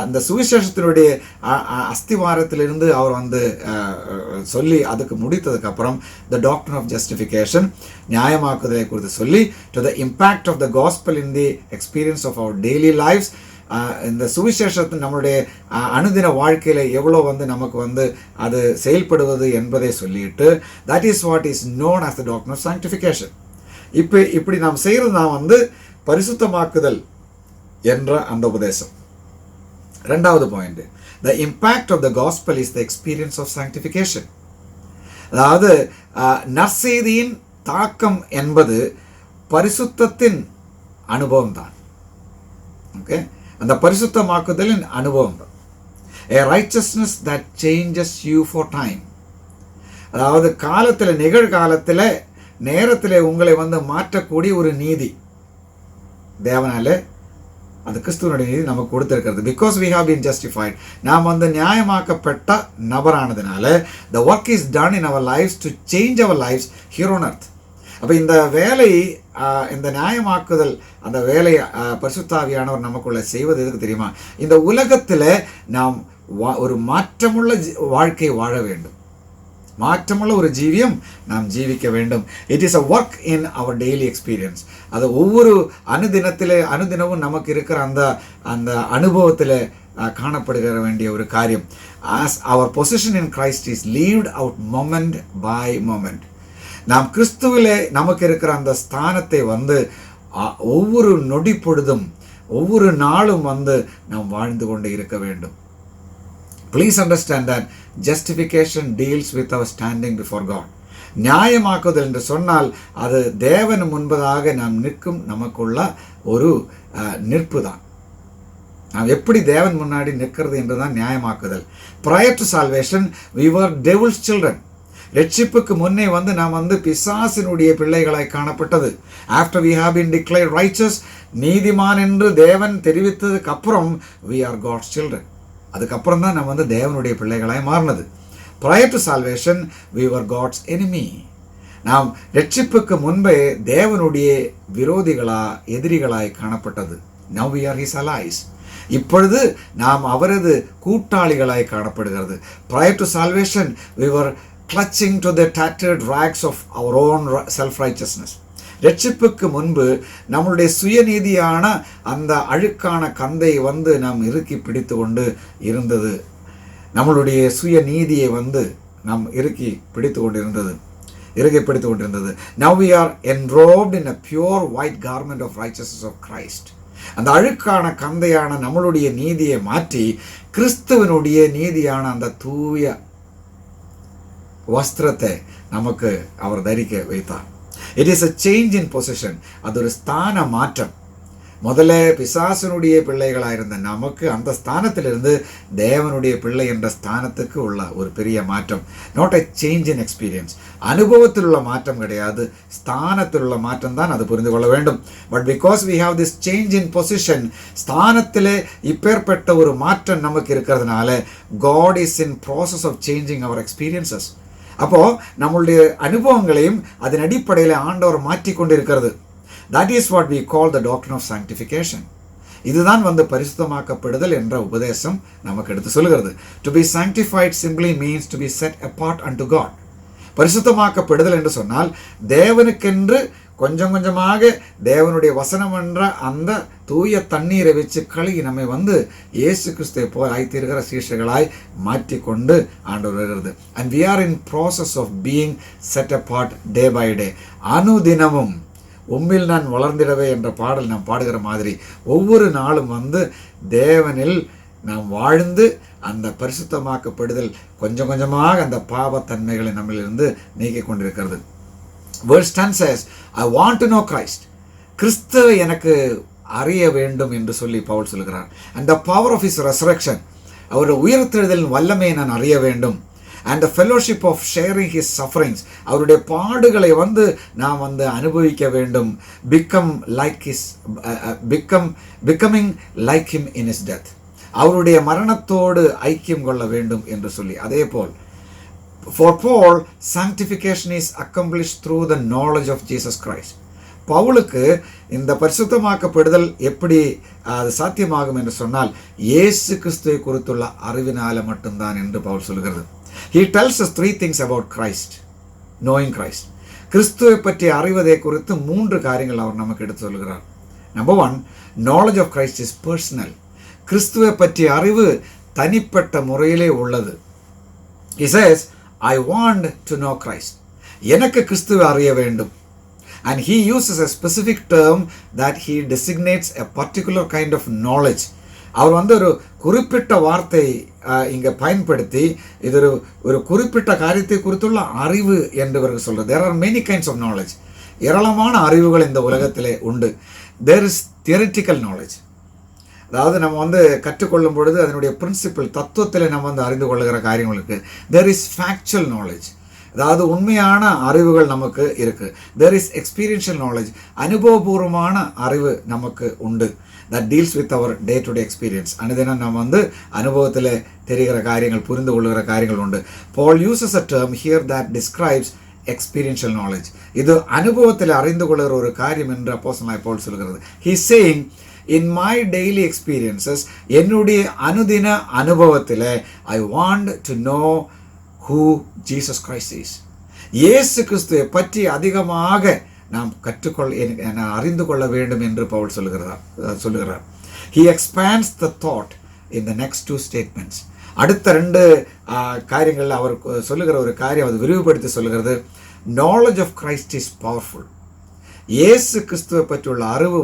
இந்த சுவிசேஷத்தினுடைய அஸ்திவாரத்திலிருந்து அவர் சொல்லி அதுக்கு முடித்ததுக்கு அப்புறம் the doctrine of justification, நியாயமாக்குதலை குறித்து சொல்லி, to the impact of the gospel in the experience of our daily lives. இந்த சுவிசேஷத்தின் நம்மளுடைய அனுதின வாழ்க்கையில் எவ்வளோ நமக்கு அது செயல்படுவது என்பதை சொல்லிட்டு, that is what is known as the doctrine of sanctification. இப்படி நாம் செய்கிறது நாம் பரிசுத்தமாக்குதல் என்ற அந்த உபதேசம். 2வது point, the impact of the gospel is the experience of sanctification. அதாவது நற்செய்தியின் தாக்கம் என்பது பரிசுத்தத்தின் அனுபவம் தான். ஓகே, அந்த பரிசுத்தமாக்குதலின் அனுபவம் தான். a righteousness that changes you for time. அதாவது காலத்தில், நிகழ்காலத்தில், நேரத்தில் உங்களை மாற்றக்கூடிய ஒரு நீதி தேவனால, அது கிறிஸ்துவனுடைய நீதி நமக்கு கொடுத்திருக்கிறது. Because we have been justified, நாம் நியாயமாக்கப்பட்ட நபரானதுனால, the work is done in our lives to change our lives here on earth. அப்போ இந்த வேலை, இந்த நியாயமாக்குதல், அந்த வேலை பரிசுத்தாவியானவர் நமக்குள்ள செய்வது எதுக்கு தெரியுமா? இந்த உலகத்தில் நாம் ஒரு மாற்றமுள்ள வாழ்க்கை வாழ வேண்டும். மாற்றமுள்ள ஒரு ஜீவியம் நாம் ஜீவிக்க வேண்டும். It is a work in our daily experience. அது ஒவ்வொரு அனுதினமும் நமக்கு இருக்கிற அந்த அனுபவத்தில் காணப்படுகிற வேண்டிய ஒரு காரியம். As our position in Christ is lived out moment by moment. நாம் கிறிஸ்துவிலே நமக்கு இருக்கிற அந்த ஸ்தானத்தை ஒவ்வொரு நொடி பொழுதும் ஒவ்வொரு நாளும் நாம் வாழ்ந்து கொண்டு இருக்க வேண்டும். Please understand that justification deals with our standing before God. நியாயமாக்குதல் என்று சொன்னால் அது தேவன் முன்பதாக நாம் நிற்கும் நமக்குள்ள ஒரு நிற்பு தான். நாம் எப்படி தேவன் முன்னாடி நிற்கிறது என்றுதான் நியாயமாக்குதல். Prior to salvation we were devil's children. ரட்சிப்புக்கு முன்னே நாம் பிசாசினுடைய பிள்ளைகளாய் காணப்பட்டது. After we have been declared righteous, நீதிமான் என்று தேவன் தெரிவித்ததுக்கு அப்புறம் we are God's children. அதுக்கப்புறம் தான் நம்ம தேவனுடைய பிள்ளைகளாய் மாறினது. Prior to salvation we were God's enemy. நாம் ரட்சிப்புக்கு முன்பே தேவனுடைய எதிரிகளாய் காணப்பட்டது. Now we are his allies. இப்பொழுது நாம் அவரது கூட்டாளிகளாய் காணப்படுகிறது. Prior to salvation we were clutching to the tattered rags of our own self-righteousness. ரட்சிப்புக்கு முன்பு நம்மளுடைய சுயநீதியான அந்த அழுக்கான கந்தை நாம் இறுக்கி பிடித்து கொண்டு இருந்தது. நம்மளுடைய சுயநீதியை நாம் இறுக்கி பிடித்து கொண்டிருந்தது. Now we are enrobed in a pure white garment of righteousness of Christ. அந்த அழுக்கான கந்தையான நம்மளுடைய நீதியை மாற்றி கிறிஸ்துவனுடைய நீதியான அந்த தூய வஸ்திரத்தை நமக்கு அவர் தரிக்க வைத்தார். It is a change in position. அது ஒரு ஸ்தான மாற்றம். முதல்ல பிசாசனுடைய பிள்ளைகளாயிருந்த நமக்கு அந்த ஸ்தானத்திலிருந்து தேவனுடைய பிள்ளை என்ற ஸ்தானத்துக்கு உள்ள ஒரு பெரிய மாற்றம். Not a change in experience. அனுபவத்தில் உள்ள மாற்றம் கிடையாது, ஸ்தானத்தில் உள்ள மாற்றம் தான். அது புரிந்து கொள்ள வேண்டும். But because we have this change in position, ஸ்தானத்திலே இப்பேற்பட்ட ஒரு மாற்றம் நமக்கு இருக்கிறதுனால God is in process of changing our experiences. அப்போ நம்மளுடைய அனுபவங்களையும் அதன் அடிப்படையில் ஆண்டவர் மாற்றிக்கொண்டு இருக்கிறது. That is what we call the doctrine of sanctification. இதுதான் பரிசுத்தமாக்கப்படுதல் என்ற உபதேசம் நமக்கு எடுத்து சொல்கிறது. To be sanctified simply means to be set apart unto God. பரிசுத்தமாக்கப்படுதல் என்று சொன்னால் தேவனுக்கென்று கொஞ்சம் கொஞ்சமாக தேவனுடைய வசனம் என்ற அந்த தூய தண்ணீரை வச்சு கழுகி நம்மை இயேசு கிறிஸ்துவை போல் ஆய்த்திருக்கிற சீஷர்களாய் மாற்றிக்கொண்டு ஆண்டவர் வருகிறது. And we are in process of being set apart day by day. அனுதினமும் உம்மில் நான் வளர்ந்திடவே என்ற பாடல் நாம் பாடுகிற மாதிரி ஒவ்வொரு நாளும் தேவனில் நாம் வாழ்ந்து அந்த பரிசுத்தமாக்கப்படுதல் கொஞ்சம் கொஞ்சமாக அந்த பாவத்தன்மைகளை நம்மளிலிருந்து நீக்கிக் கொண்டிருக்கிறது. Verse 10 says, I want to know Christ. கிறிஸ்துவை எனக்கு அறிய வேண்டும் என்று சொல்லி பவுல் சொல்கிறார். And the power of his resurrection, அவருடைய உயிர்த்தெழுதலின் வல்லமையை நான் அறிய வேண்டும். And the fellowship of sharing his sufferings, அவருடைய பாடுகளை நாம் அனுபவிக்க வேண்டும். Becoming like him in his death, அவருடைய மரணத்தோடு ஐக்கியம் கொள்ள வேண்டும் என்று சொல்லி. அதே போல் for Paul, sanctification is accomplished through the knowledge of Jesus Christ. பவுலுக்கு இந்த பரிசுத்தமாக்கப்படுதல் எப்படி அது சாத்தியமாகும் என்று சொன்னால் இயேசு கிறிஸ்துவை குறித்துள்ள அறிவினால மட்டும்தான் என்று பவுல் சொல்கிறது. He tells us 3 things about Christ, knowing Christ. கிறிஸ்துவை பற்றி அறிவதை குறித்து 3 காரியங்கள் அவர் நமக்கு எடுத்து சொல்கிறார். Number 1, knowledge of Christ is personal. கிறிஸ்துவை பற்றி அறிவு தனிப்பட்ட முறையிலே உள்ளது. He says, I want to know Christ. எனக்கு கிறிஸ்துவை அறிய வேண்டும். And he uses a specific term that he designates a particular kind of knowledge. அவர் ஒரு குறிப்பிட்ட வார்த்தை இங்கே பயன்படுத்தி இது ஒரு குறிப்பிட்ட காரியத்தை குறித்துள்ள அறிவு என்று இவர்கள் சொல்கிறது. There are many kinds of knowledge. ஏராளமான அறிவுகள் இந்த உலகத்திலே உண்டு. There is theoretical knowledge. அதாவது நம்ம கற்றுக்கொள்ளும் பொழுது அதனுடைய பிரின்சிபல் தத்துவத்தில் நம்ம அறிந்து கொள்ளுகிற காரியங்களுக்கு. There is factual knowledge. அதாவது உண்மையான அறிவுகள் நமக்கு இருக்கு. There is experiential knowledge. அனுபவபூர்வமான அறிவு நமக்கு உண்டு. That deals with our day-to-day experience. அனுதினம் நம்ம அனுபவத்தில் தெரிகிற காரியங்கள், புரிந்து கொள்ளுகிற காரியங்கள் உண்டு. Paul uses a term here that describes experiential knowledge. இது அனுபவத்தில் அறிந்து கொள்ளுகிற ஒரு காரியம் என்று அப்போஸ்தலனாகிய பவுல் சொல்கிறது. He is saying, in my daily experiences, என்னுடைய அனுதின அனுபவத்தில் I want to know who Jesus Christ is. இயேசு கிறிஸ்துவை பற்றி அதிகமாக நாம் அறிந்து கொள்ள வேண்டும் என்று பவுல் சொல்லுகிறார். He expands the thought in the next two statements. அடுத்த 2 காரியங்கள் அவர் சொல்லுகிற ஒரு காரியம் அது விரிவுபடுத்தி சொல்லுகிறது. Knowledge of Christ is powerful. இயேசு கிறிஸ்துவை பற்றியுள்ள அறிவு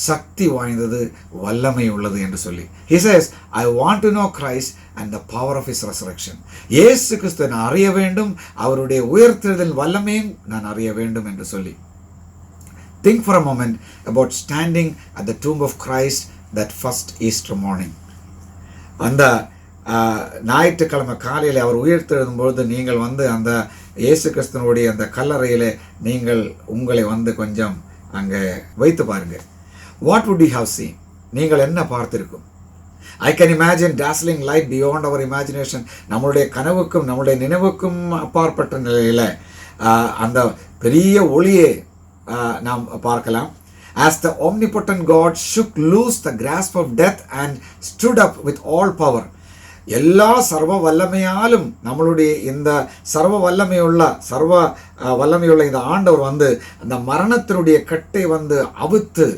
சக்தி வாய்ந்தது, வல்லமை உள்ளது என்று சொல்லி. He says, I want to know Christ and the power of his resurrection. இயேசு கிறிஸ்துவை நான் அறிய வேண்டும், அவருடைய உயிர்த்தெழுதல் வல்லமையும் நான் அறிய வேண்டும் என்று சொல்லி. Think for a moment about standing at the tomb of Christ that first Easter morning. அந்த ஞாயிற்றுக்கிழமை காலையில் அவர் உயிர்த்தெழும்பொழுது நீங்கள் அந்த இயேசு கிறிஸ்துவனுடைய அந்த கல்லறையில் நீங்கள் உங்களை கொஞ்சம் அங்கே வைத்து பாருங்கள். What would you have seen? நீங்கள் என்ன பார்த்திருக்கும்? I can imagine dazzling light beyond our imagination. நம்முடைய கனவுக்கும் நம்முடைய நினைவுக்கும் அப்பாற்பட்ட நிலையில் அந்த பெரிய ஒளியை நாம் பார்க்கலாம். As the omnipotent God shook loose the grasp of death and stood up with all power. எல்லா சர்வ வல்லமையாலும் நம்மளுடைய இந்த சர்வ வல்லமையுள்ள இந்த ஆண்டவர் அந்த மரணத்தினுடைய கட்டை அவித்து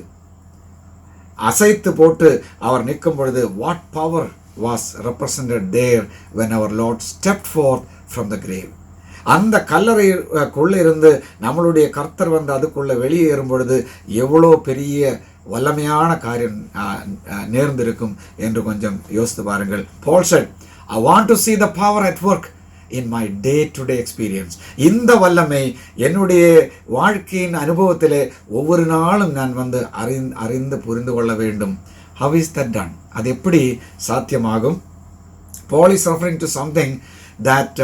அசைத்து போட்டு அவர் நிற்கும் பொழுது what power was represented there when our Lord stepped forth from the grave. அந்த கல்லறைக்குள்ளே இருந்து நம்மளுடைய கர்த்தர் அதுக்குள்ளே வெளியேறும் பொழுது எவ்வளோ பெரிய வல்லமையான காரியம் நேர்ந்திருக்கும் என்று கொஞ்சம் யோசித்து பாருங்கள். Paul said, I want to see the power at work in my day-to-day experience. இந்த வல்லமை என்னுடைய வாழ்க்கையின் அனுபவத்திலே ஒவ்வொரு நாளும் நான் அறிந்து புரிந்து கொள்ள வேண்டும். How is that done? அது எப்படி சாத்தியமாகும்? Paul is referring to something that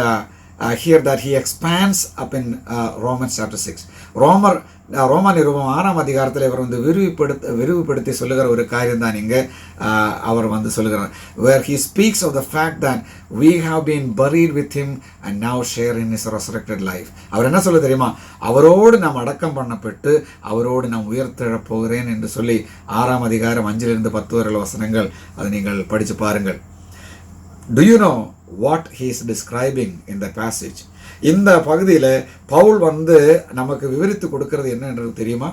here that he expands up in Romans chapter 6. ரோம நிருபம் 6ஆம் அதிகாரத்தில் இவர் விரிவுபடுத்தி சொல்லுகிற ஒரு காரியம் தான் இங்கே அவர் சொல்லுகிறார். where he speaks of the fact that we have been buried with him and now share in his resurrected life. அவர் என்ன சொல்ல தெரியுமா? அவரோடு நாம் அடக்கம் பண்ணப்பட்டு அவரோடு நாம் உயிர்த்தெழப் போகிறேன் என்று சொல்லி 6ஆம் அதிகாரம் 5 10 வரை வசனங்கள் அதை நீங்கள் படித்து பாருங்கள். Do you know what he is describing in the passage? இந்த பகுதியில் பவுல் நமக்கு விவரித்து கொடுக்கிறது என்னன்றது தெரியுமா?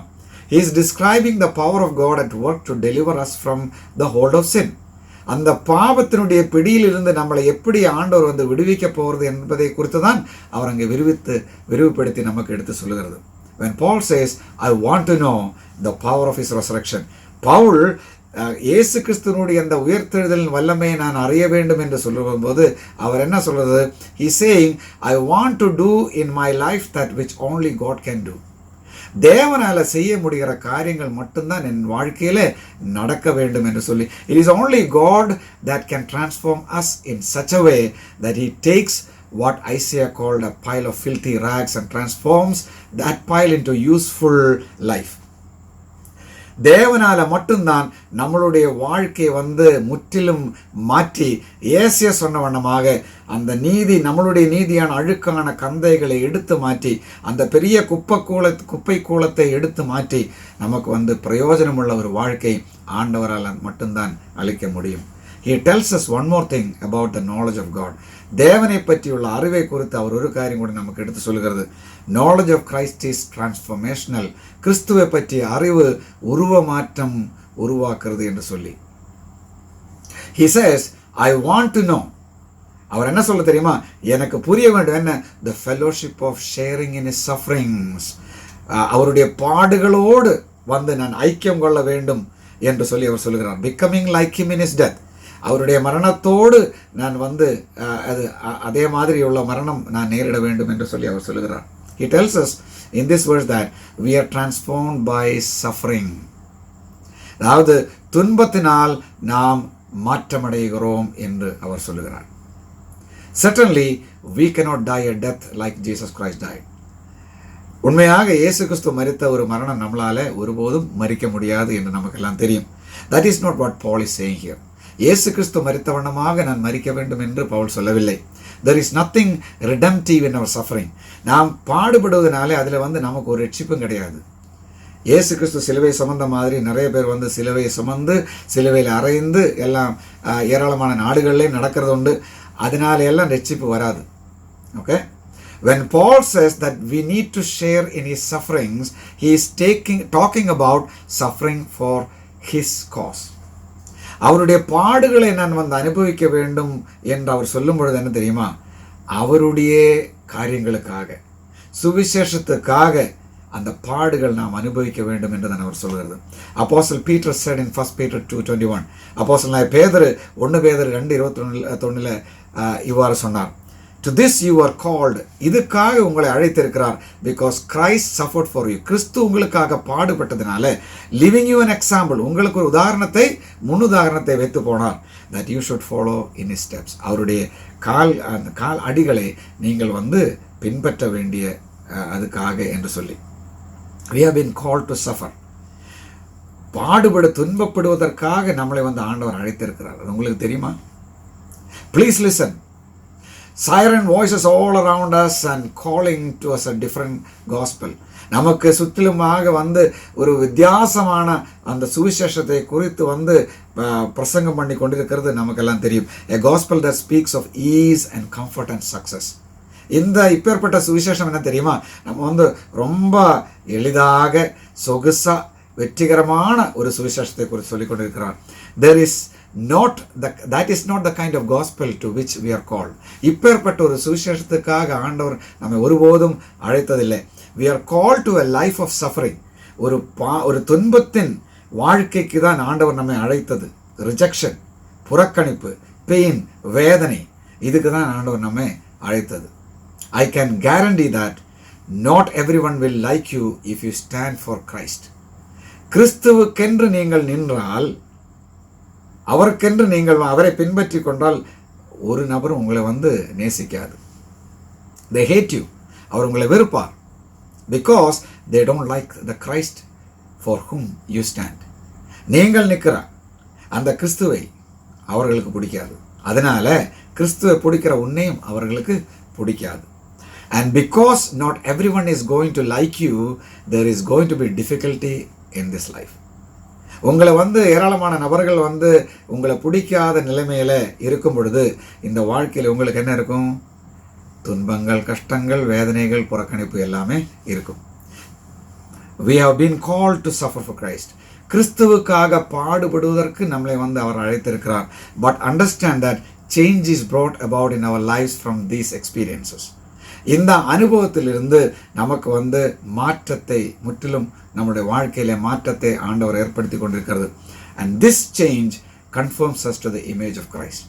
He is describing the power of God at work to deliver us from the hold of sin. அந்த பாவத்தினுடைய பிடியிலிருந்து நம்மளை எப்படி ஆண்டவர் விடுவிக்க போகிறது என்பதை குறித்து தான் அவர் அங்கே விரிவுபடுத்தி நமக்கு எடுத்து சொல்லுகிறது. When Paul says, I want to know the power of his resurrection, Pavul இயேசு கிறிஸ்துவனுடைய அந்த உயிர்த்தெழுதலின் வல்லமையை நான் அறிய வேண்டும் என்று சொல்லும்போது அவர் என்ன சொல்றது? He saying, I want to do in my life that which only God can do. தேவனால செய்ய முடிகிற காரியங்கள் மட்டும்தான் என் வாழ்க்கையில நடக்க வேண்டும் என்று சொல்லி. It is only God that can transform us in such a way that he takes what Isaiah called a pile of filthy rags and transforms that pile into useful life. தேவனால மட்டும்தான் நம்மளுடைய வாழ்க்கையை முற்றிலும் மாற்றி ஏசியா சொன்ன வண்ணமாக அந்த நம்மளுடைய நீதியான அழுக்கான கந்தைகளை எடுத்து மாற்றி அந்த பெரிய குப்பை கூலத்தை எடுத்து மாற்றி நமக்கு பிரயோஜனமுள்ள ஒரு வாழ்க்கை ஆண்டவரால் மட்டும்தான் அளிக்க முடியும். He tells us one more thing about the knowledge of God. தேவனை பற்றியுள்ள அறிவை குறித்து அவர் ஒரு காரியம் கூட நமக்கு எடுத்து சொல்கிறது. Knowledge of Christ is transformational. கிறிஸ்துவை பற்றிய அறிவு உருவ மாற்றம் உருவாக்குறது என்று சொல்லி. He says, I want to know. அவர் என்ன சொல்ல தெரியுமா? எனக்கு புரிய வேண்டும் என்ன? The fellowship of sharing in his sufferings. அவருடைய பாடுகளோடு நான் ஐக்கியம் கொள்ள வேண்டும் என்று சொல்லி அவர் சொல்லுகிறார். Becoming like him in his death. அவருடைய மரணத்தோடு நான் அதே மாதிரி உள்ள மரணம் நான் நேரிட வேண்டும் என்று சொல்லி அவர் சொல்லுகிறார். He tells us in this verse that we are transformed by suffering. அதாவது துன்பத்தினால் நாம் மாற்றமடைகிறோம் என்று அவர் சொல்லுகிறார். Certainly we cannot die a death like Jesus Christ died. உண்மையாக இயேசு கிறிஸ்து மரித்த ஒரு மரணம் நம்மளால ஒருபோதும் மரிக்க முடியாது என்று நமக்கெல்லாம் தெரியும். That is not what Paul is saying here. இயேசு கிறிஸ்து மரித்த வண்ணமாக நான் மரிக்க வேண்டும் என்று பவுல் சொல்லவில்லை. There is nothing redemptive in our suffering. நாம் பாடுபடுவதனாலே அதில் நமக்கு ஒரு ரட்சிப்பும் கிடையாது. இயேசு கிறிஸ்து சிலுவை சுமந்த மாதிரி நிறைய பேர் சிலுவையை சுமந்து சிலுவையில் அறைந்து எல்லாம் ஏராளமான நாடுகளிலே நடக்கிறது உண்டு. அதனால எல்லாம் ரட்சிப்பு வராது. Okay? When Paul says that we need to share in his sufferings, he is talking about suffering for his cause. அவருடைய பாடுகளை நான் வந்து அனுபவிக்க வேண்டும் என்று அவர் சொல்லும் பொழுது என்ன தெரியுமா, அவருடைய காரியங்களுக்காக, சுவிசேஷத்துக்காக அந்த பாடுகள் நாம் அனுபவிக்க வேண்டும் என்று தான் அவர் சொல்கிறது. அப்போஸ்தலன் பீட்டர் said in 1 Peter 2:21, அப்போஸ்தலனாகிய பேதுரு 1 பேதுரு 2:21 இவ்வாறு சொன்னார், to this you are called, இதுக்காக உங்களை அழைத்திருக்கிறார், because Christ suffered for you, கிறிஸ்து உங்களுக்காக பாடுபட்டதினால, living you an example, உங்களுக்கு ஒரு உதாரணத்தை, முன்னுதாரணத்தை வைத்து போனார், that you should follow in his steps, அவருடைய அந்த கால் அடிகளை நீங்கள் வந்து பின்பற்ற வேண்டிய அதுக்காக என்று சொல்லி. we have been called to suffer, பாடுபட துன்பப்படுவதற்காக நம்மளை வந்து ஆண்டவர் அழைத்திருக்கிறார். அது உங்களுக்கு தெரியுமா? Please listen. Siren voices all around us and calling to us a different gospel. நமக்கு சுற்றிலுமாக வந்து ஒரு வித்தியாசமான அந்த சுவிசேஷத்தை குறித்து வந்து பிரசங்கம் பண்ணி கொண்டிருக்கிறது நமக்கெல்லாம் தெரியும். A gospel that speaks of ease and comfort and success. இந்த இப்பேற்பட்ட சுவிசேஷம் என்ன தெரியுமா, நம்ம வந்து ரொம்ப எளிதாக சொகுசா வெற்றிகரமான ஒரு சுவிசேஷத்தை குறித்து சொல்லிக் கொண்டிருக்கிறார். That is not the kind of gospel to which we are called. இப்பேற்பட்ட ஒரு சுவிசேஷத்துக்காக ஆண்டவர் நம்மை ஒருபோதும் அழைத்ததில்லை. We are called to a life of suffering. ஒரு துன்பத்தின் வாழ்க்கைக்கு தான் ஆண்டவர் நம்மை அழைத்தது. ரிஜெக்ஷன், புறக்கணிப்பு, பெயின், வேதனை, இதுக்கு தான் ஆண்டவர் நம்மை அழைத்தது. I can guarantee that not everyone will like you if you stand for Christ. கிறிஸ்துவுக்கென்று நீங்கள் நின்றால், அவருக்கென்று நீங்கள் அவரை பின்பற்றி கொண்டால், ஒரு நபரும் உங்களை வந்து நேசிக்காது. They hate you. அவர் உங்களை வெறுப்பார். Because they don't like the Christ for whom you stand. நீங்கள் நிற்கிற அந்த கிறிஸ்துவை அவர்களுக்கு பிடிக்காது. அதனால கிறிஸ்துவை பிடிக்கிற உன்னையும் அவர்களுக்கு பிடிக்காது. And because not everyone is going to like you, there is going to be difficulty in this life. உங்களை வந்து ஏராளமான நபர்கள் வந்து உங்களை பிடிக்காத நிலைமையில் இருக்கும் பொழுது இந்த வாழ்க்கையில் உங்களுக்கு என்ன இருக்கும்? துன்பங்கள், கஷ்டங்கள், வேதனைகள், புறக்கணிப்பு எல்லாமே இருக்கும். We have been called to suffer for Christ. கிறிஸ்துவுக்காக பாடுபடுவதற்கு நம்மளை வந்து அவர் அழைத்திருக்கிறார். But understand that change is brought about in our lives from these experiences. இந்த அனுபவத்திலிருந்து நமக்கு வந்து மாற்றத்தை, முற்றிலும் நம்முடைய வாழ்க்கையில மாற்றத்தை ஆண்டவர் ஏற்படுத்தி கொண்டிருக்கிறது. And this change conforms us to the image of Christ.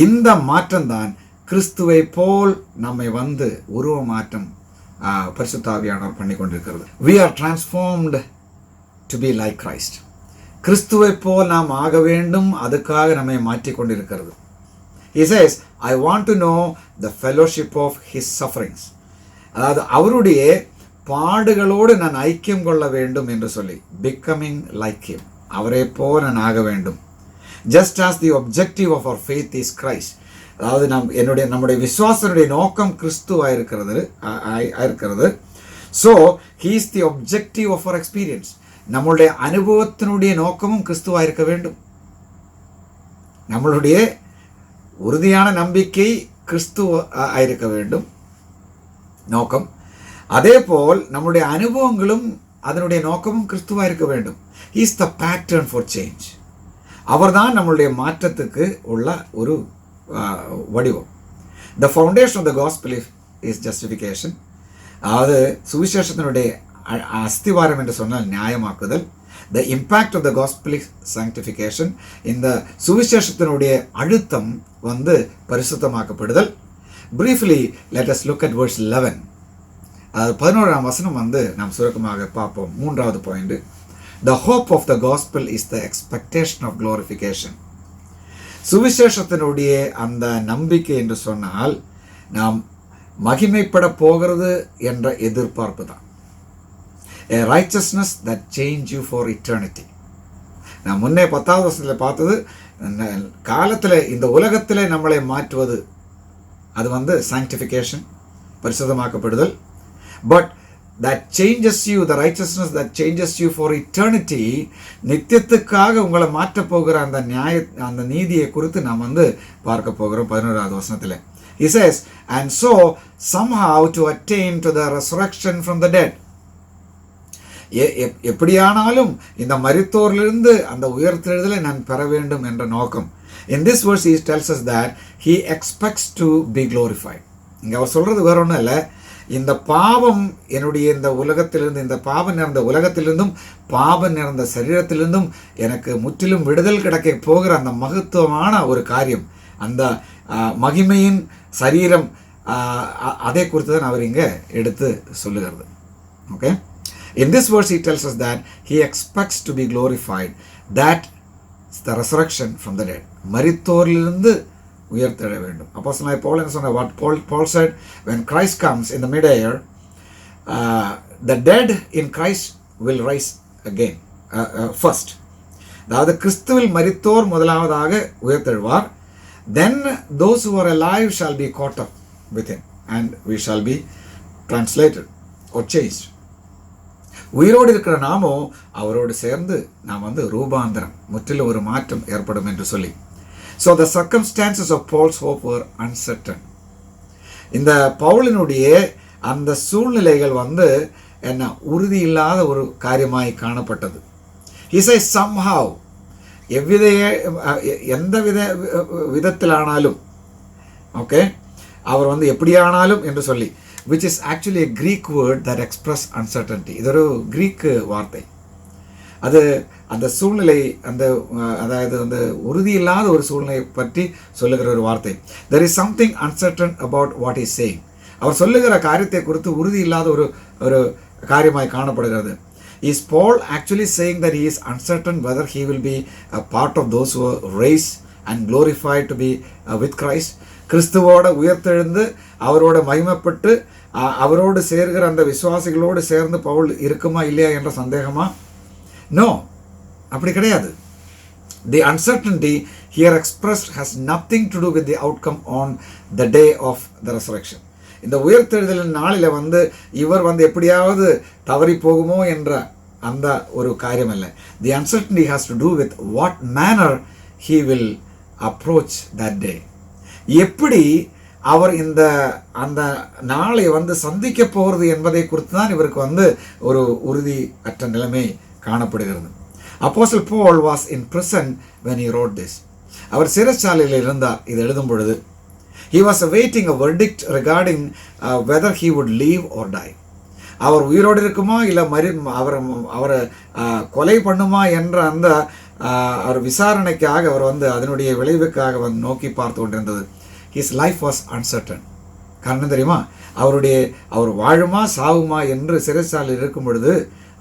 இந்த மாற்றம்தான் கிறிஸ்துவை போல் நம்மை வந்து உருவ மாற்றம் பரிசுத்த ஆவியானவர் பண்ணி கொண்டிருக்கிறது. We are transformed to be like Christ. கிறிஸ்துவை போல் நாம் ஆக வேண்டும், அதுக்காக நம்மை மாற்றி கொண்டிருக்கிறது. He says, I want to know the fellowship of his sufferings. அதாவது அவருடைய பாடுகளோடு நான் ஐக்கியம் கொள்ள வேண்டும் என்று சொல்லி, becoming like him, அவரை போல் நான் ஆக வேண்டும். Just as the objective of our faith is Christ. அதாவது நம்முடைய விசுவாசனுடைய நோக்கம் கிறிஸ்துவாக இருக்கிறது. So he is the objective of our experience. நம்மளுடைய அனுபவத்தினுடைய நோக்கமும் கிறிஸ்துவாக இருக்க வேண்டும். நம்மளுடைய உறுதியான நம்பிக்கை கிறிஸ்துவாக இருக்க வேண்டும் நோக்கம். அதே போல் நம்முடைய அனுபவங்களும் அதனுடைய நோக்கமும் கிறிஸ்துவாக இருக்க வேண்டும். He is the pattern for change. அவர்தான் நம்மளுடைய மாற்றத்துக்கு உள்ள ஒரு வடிவம். The foundation of the gospel is justification. அதாவது சுவிசேஷத்தினுடைய அஸ்திவாரம் என்று சொன்னால் நியாயமாக்குதல். The impact of the gospel is sanctification. இந்த சுவிசேஷத்தினுடைய அழுத்தம் வந்து பரிசுத்தமாக்கப்படுதல். Briefly, let us look at verse 11. 11ஆம் வசனம் வந்து நாம் சுருக்கமாக பார்ப்போம். 3வது point. The hope of the gospel is the expectation of glorification. சுவிசேஷத்தினுடைய அந்த நம்பிக்கை என்று சொன்னால் நாம் மகிமைப்பட போகிறது என்ற எதிர்பார்ப்பு தான். A righteousness that change you for eternity. நான் முன்னே 10வது வசனத்தில் பார்த்தது, காலத்தில் இந்த உலகத்தில் நம்மளை மாற்றுவது அது வந்து sanctification, பரிசுத்தமாக்கப்படுதல். But that changes you, the righteousness that changes you for eternity, நித்தியத்துக்காக உங்களை மாற்றப் போகிற அந்த நீதியை குறித்து நாம் வந்து பார்க்க போகிறோம் 11வது வசனத்தில். He says, and so somehow to attain to the resurrection from the dead. எப்படியானாலும் இந்த மரித்தோரிலிருந்து அந்த உயிர்த்தெழுதலை நான் பெற வேண்டும் என்ற நோக்கம். In this verse he tells us that he expects to be glorified. இங்கே அவர் சொல்கிறது வேற ஒன்றும் இல்லை, இந்த பாவம் என்னுடைய இந்த உலகத்திலிருந்து, இந்த பாவம் நிறைந்த உலகத்திலிருந்தும் பாவம் நிறைந்த சரீரத்திலிருந்தும் எனக்கு முற்றிலும் விடுதல் கிடைக்க போகிற அந்த மகத்துவமான ஒரு காரியம், அந்த மகிமையின் சரீரம், அதை குறித்து தான் அவர் இங்கே எடுத்து சொல்லுகிறது. Okay, in this verse he tells us that he expects to be glorified, that is the resurrection from the dead. மரித்தோரிலிருந்து உயர்த்தெழ வேண்டும். அப்போஸ்தலனாகிய பவுல் என்ன சொன்னார்? What Paul said, when Christ comes in the mid-air, the dead in Christ will rise again first. அதாவது கிறிஸ்துவில் மரித்தோர் முதலாவதாக உயர்த்தெழுவார். Then those who are alive shall be caught up with him and we shall be translated or changed. உயிரோடு இருக்கிற நாமோ அவரோடு சேர்ந்து நாம் ரூபாந்தரம், முற்றிலும் ஒரு மாற்றம் ஏற்படும் என்று சொல்லி. So the circumstances of Paul's hope were uncertain. இந்த பவுலினுடைய அந்த சூழ்நிலைகள் என்ன உறுதி இல்லாத ஒரு காரியமாய் காணப்பட்டது. He says somehow, எந்த விதத்திலானாலும், ஓகே, அவர் எப்படியானாலும் என்று சொல்லி, which is actually a Greek word that express uncertainty. இது ஒரு கிரீக் வார்த்தை. அது அந்த சூழ்நிலை, அதாவது உறுதி இல்லாத ஒரு சூழ்நிலையை பற்றி சொல்லுகிற ஒரு வார்த்தை. There is something uncertain about what he is saying. அவர் சொல்லுகிற காரியத்தை குறித்து உறுதி இல்லாத ஒரு காரியமாய் காணப்படுகிறது. Is Paul actually saying that he is uncertain whether he will be a part of those who are raised and glorified to be with Christ? கிறிஸ்துவோட உயர்த்தெழுந்து அவரோட மகிமைப்பட்டு அவரோடு சேர்கிற அந்த விசுவாசிகளோடு சேர்ந்து பவுல் இருக்குமா இல்லையா என்ற சந்தேகமா? No, அப்படி கிடையாது. The uncertainty here expressed has nothing to do with the outcome on the day of the resurrection. இந்த உயிர்த்தெழுதலின் நாளில் இவர் எப்படியாவது தவறி போகுமோ என்ற அந்த ஒரு காரியம் அல்ல. The uncertainty has to do with what manner he will approach that day. எப்படி அவர் அந்த நாளை சந்திக்க போகிறது என்பதை குறித்து தான் இவருக்கு ஒரு உறுதி அற்ற நிலைமை காணப்படுகிறது. அப்போஸ்தலன் Paul was in prison when he wrote this. அவர் சிறைச்சாலையில் இருந்தார் இது எழுதும் பொழுது. He was awaiting a verdict regarding whether he would live or die. அவர் உயிரோடு இருக்குமா இல்லை அவரை கொலை பண்ணுமா என்ற அந்த அவர் விசாரணைக்காக அவர் அதனுடைய விளைவுக்காக நோக்கி பார்த்து கொண்டிருந்தது. His life was uncertain. காரணம் தெரியுமா? அவர் வாழுமா சாவுமா என்று சிறைச்சாலையில் இருக்கும் பொழுது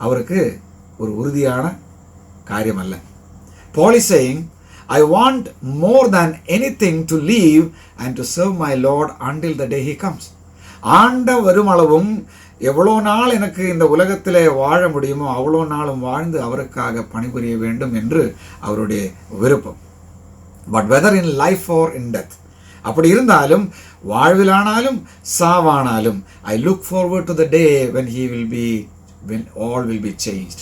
அவருக்கு ஒரு உறுதியான காரியம் அல்ல. Paul is saying, I want more than anything to live and to serve my Lord until the day he comes. ஆண்ட வருமளவும் எவ்வளோ நாள் எனக்கு இந்த உலகத்திலே வாழ முடியுமோ அவ்வளோ நாளும் வாழ்ந்து அவருக்காக பணிபுரிய வேண்டும் என்று அவருடைய விருப்பம். But whether in life or in death, அப்படி இருந்தாலும் வாழ்விலானாலும் சாவானாலும், I look forward to the day when all will be changed.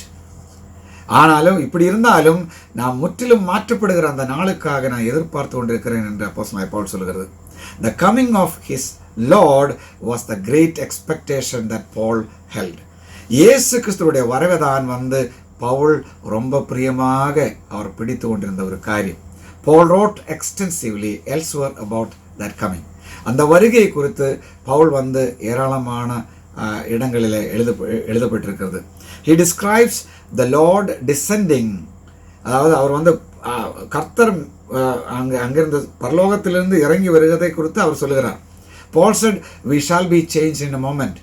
ஆனாலும் இப்படி இருந்தாலும் நான் முற்றிலும் மாற்றப்படுகிற அந்த நாளுக்காக நான் எதிர்பார்த்து கொண்டிருக்கிறேன் என்று அப்போஸ்தலன் பவுல் சொல்கிறது. The coming of his Lord was the great expectation that Paul held. இயேசு கிறிஸ்துவுடைய வரவைதான் பவுல் ரொம்ப பிரியமாக அவர் பிடித்து கொண்டிருந்த ஒரு காரியம். Paul wrote extensively elsewhere about that coming. அந்த வருகை குறித்து பவுல் ஏராளமான இடங்களில் எழுதப்பட்டிருக்கிறது. He describes the Lord descending, அதாவது அவர் கர்த்தர் அங்கிருந்து பரலோகத்திலிருந்து இறங்கி வருகிறதை குறித்து அவர் சொல்லுகிறார். Paul said, we shall be changed in a moment.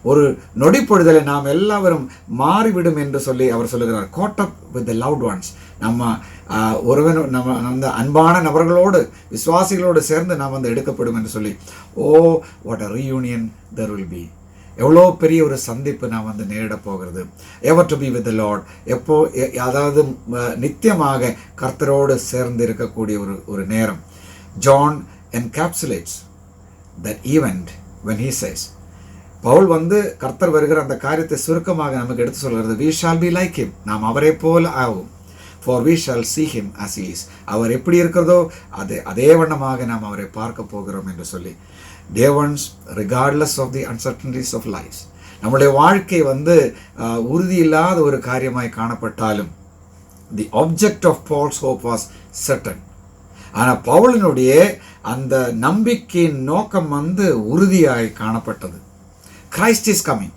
ஒரு நொடிப்பொழுதலை நாம் எல்லாரும் மாறிவிடும் என்று சொல்லி அவர் சொல்லுகிறார். caught up with the loved ones. நம்ம அன்பான நபர்களோடு விசுவாசிகளோடு சேர்ந்து நாம் எடுக்கப்படும் என்று சொல்லி. Oh, what a reunion there will be. எவ்வளோ பெரிய ஒரு சந்திப்பு நான் நேரிட போகிறது. Ever to be with the Lord, அதாவது நித்தியமாக கர்த்தரோடு சேர்ந்து இருக்கக்கூடிய ஒரு நேரம். John encapsulates that event when he says, பவுல் கர்த்தர் வருகிற அந்த காரியத்தை சுருக்கமாக நமக்கு எடுத்து சொல்கிறது. we shall be like him, நாம் அவரை போல ஆகும். for we shall see him as he is. அவர் எப்படி இருக்கிறதோ அதே வண்ணமாக நாம் அவரை பார்க்க போகிறோம் என்று சொல்லி, dear ones, regardless of the uncertainties of life, நம்முடைய வாழ்க்கை உறுதி இல்லாத ஒரு காரியமாய் காணப்பட்டாலும், the object of Paul's hope was certain. ஆனால் பவுலினுடைய அந்த நம்பிக்கையின் நோக்கம் உறுதியாய் காணப்பட்டது. Christ is coming.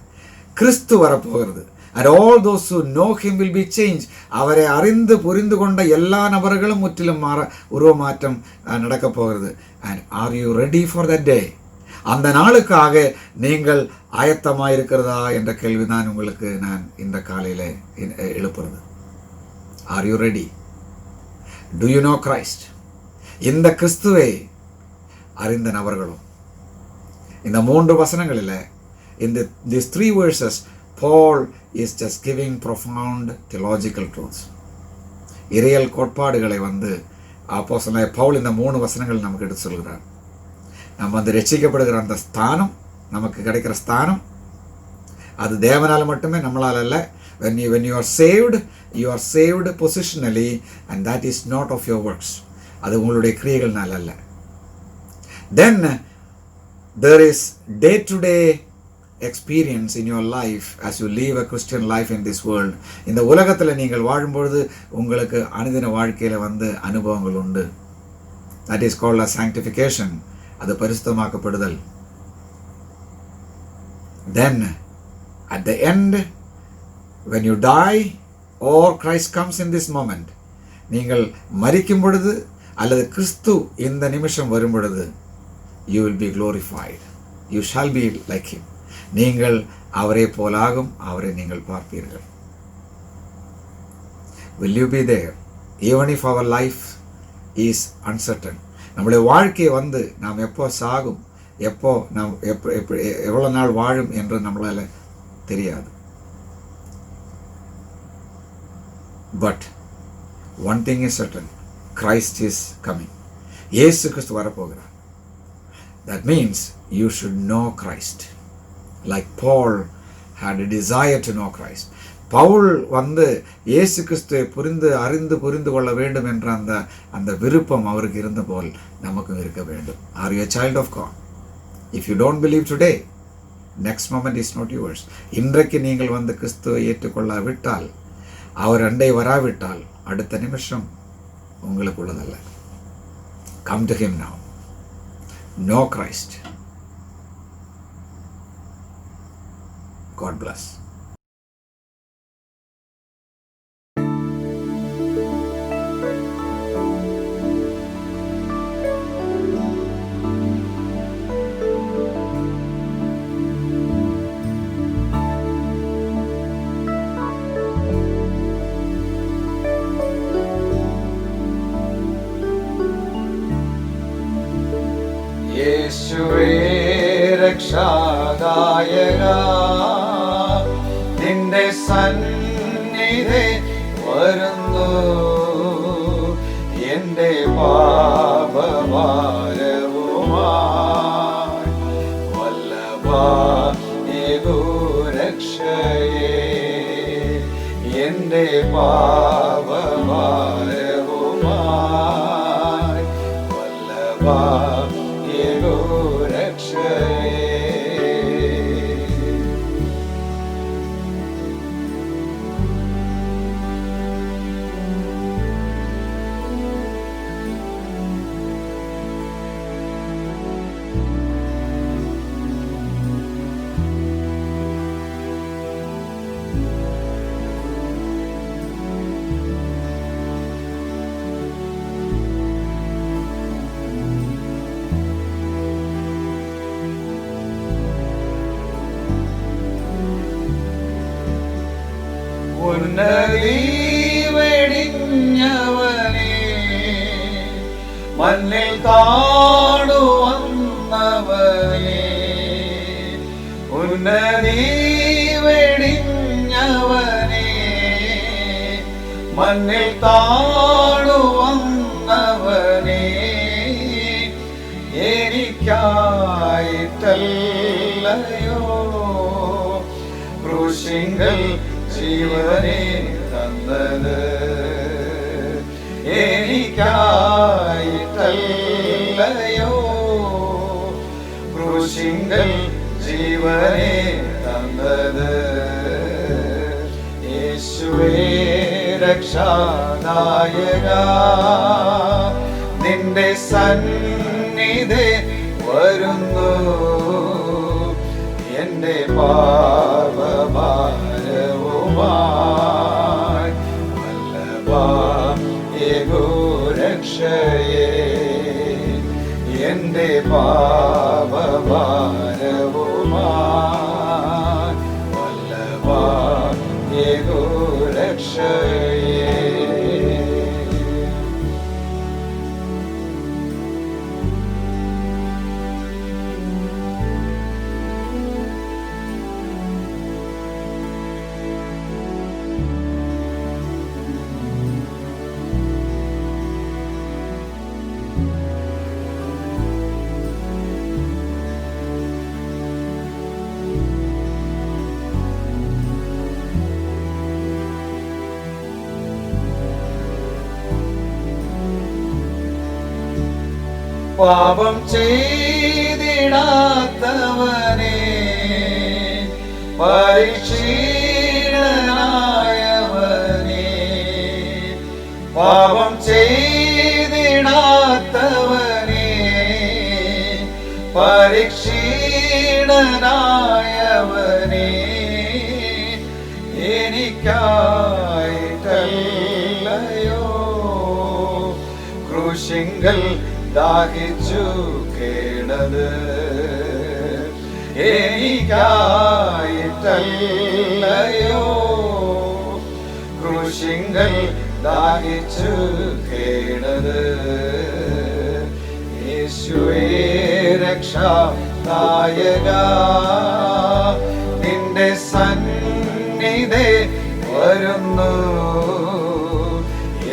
கிறிஸ்து வரப்போகிறது. And all those who know him will be changed. அவரை அறிந்து புரிந்து கொண்ட எல்லா நபர்களும் முற்றிலும் உருவமாற்றம் நடக்கப் போகிறது. And are you ready for that day? அந்த நாளுக்காக நீங்கள் ஆயத்தமாயிருக்கிறதா என்ற கேள்விதான் உங்களுக்கு நான் இந்த காலையில் எழுப்புறது. Are you ready? Do you know Christ? இந்த கிறிஸ்துவை அறிந்த நபர்களும் இந்த 3 வசனங்களில், in these 3 verses, Paul is just giving profound theological truths. இறையல் கோட்பாடுகளை அப்போஸ்தலனாகிய பவுல் இந்த 3 வசனங்கள் நமக்கு எடுத்து சொல்கிறார். நம்ம ரட்சிக்கப்படுகிற அந்த ஸ்தானம், நமக்கு கிடைக்கிற ஸ்தானம், அது தேவனால் மட்டுமே, நம்மளால் அல்ல. when you are saved positionally, and that is not of your works. அது உங்களுடைய கிரியைகள்னால் அல்ல. Then there is day-to-day experience in your life as you live a Christian life in this world. இந்த உலகத்தில் நீங்கள் வாழும்பொழுது உங்களுக்கு அனுதின வாழ்க்கையில் அனுபவங்கள் உண்டு. That is called as sanctification. அது பரிசுத்தமாக்கப்படுதல். Then at the end, when you die or Christ comes in this moment, நீங்கள் மரிக்கும் பொழுது அல்லது கிறிஸ்து இந்த நிமிஷம் வரும் பொழுது, you will be glorified. You shall be like him. நீங்கள் அவரை போலாகும், அவரை நீங்கள் பார்ப்பீர்கள். Will you be there? Even if our life is uncertain. நம்முடைய வாழ்க்கை நாம் எப்போ சாகும், எப்போ நாம் எவ்வளோ நாள் வாழும் என்று நம்மளால் தெரியாது. But one thing is certain, Christ is coming. இயேசு கிறிஸ்து வரப்போகிறார். That means you should know Christ. Like Paul had a desire to know Christ. Pavul இயேசு கிறிஸ்துவை அறிந்து புரிந்து கொள்ள வேண்டும் என்ற அந்த விருப்பம் அவருக்கு இருந்த போல் நமக்கும் இருக்க வேண்டும். Are you a child of God? If you don't believe today, next moment is not yours. இன்றைக்கு நீங்கள் கிறிஸ்துவை ஏற்றுக்கொள்ளாவிட்டால், அவர் அண்டை வராவிட்டால், அடுத்த நிமிஷம் உங்களுக்குள்ளதல்ல. Come to him now. Know Christ. God bless. യേശുവേ രക്ഷാദായക, നിന്റെ സന്നിധി വരുന്നു, എന്റെ പാപഭാരവുമായി വല്ലഭരക്ഷയേ, എന്റെ പാപഭാരവുമായി വല്ലഭ ഉന്നതി വെടിഞ്ഞവനേ, മണ്ണിൽ താണുവന്നവനേ, ഉന്നതി വെടിഞ്ഞവനേ, മണ്ണിൽ താണുവന്നവനേ, എനിക്കായിട്ടല്ലയോ ക്രൂശിങ്കൽ ജീവനെ തന്നത്. എനിക്കായിട്ടല്ലയോ ക്രൂശിങ്കൽ ജീവനെ തന്നത്. യേശുവേ രക്ഷാനായക, നിന്റെ സന്നിധി വരുന്നു. എന്റെ പാപഭാരവുമായി വല്ലഭയേകൂ രക്ഷയേ. എന്റെ പാപഭാരവുമായി വല്ലഭയേകൂ രക്ഷയേ. പാപം ചെയ്തിടാത്തവനെ, പരീക്ഷീണനായവനെ, പാപം ചെയ്തിടാത്തവനെ, പരീക്ഷീണനായവനെ, എനിക്കായിട്ടല്ലയോ ക്രൂശിങ്കൽ ദാഹിച്ചു കേണത്. എനിക്കായിട്ടല്ലയോ ക്രൂശിങ്കൽ ദാഹിച്ചു കേണത്. യേശുവേ രക്ഷാനായക, നിന്റെ സന്നിധി വരുന്നു.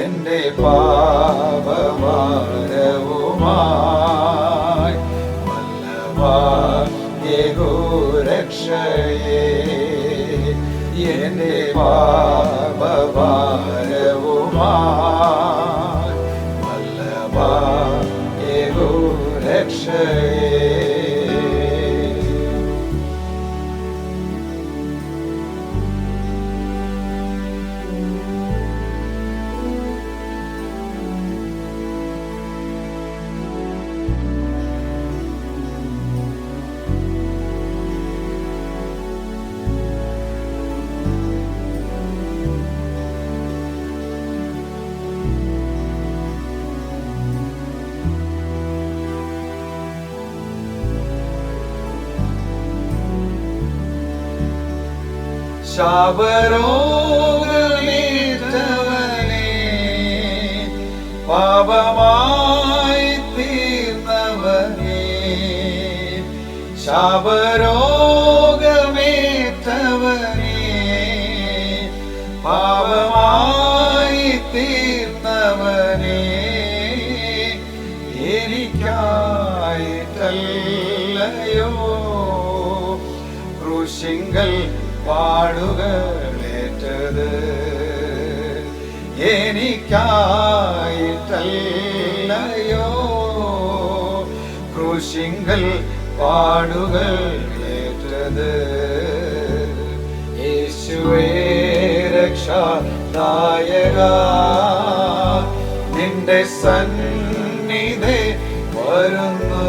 എന്റെ പാപഭാരവുമായി വല്ലഭയേകൂ രക്ഷയേ. എന്റെ പാപഭാരവുമായി വല്ലഭയേകൂ രക്ഷയേ. ശാപരോഗമേറ്റവനെ, പാപമായി തീർന്നവനെ, ശാപരോഗമേറ്റവനെ, പാപമായി തീർന്നവനെ, എനിക്കായിട്ടല്ലയോ ക്രൂശിങ്കൽ പാടുകളേറ്റത്. എനിക്കായിട്ടല്ലയോ ക്രൂശിങ്കൽ പാടുകളേറ്റത്. യേശുവേ രക്ഷാനായക, നിന്റെ സന്നിധി വരുന്നു.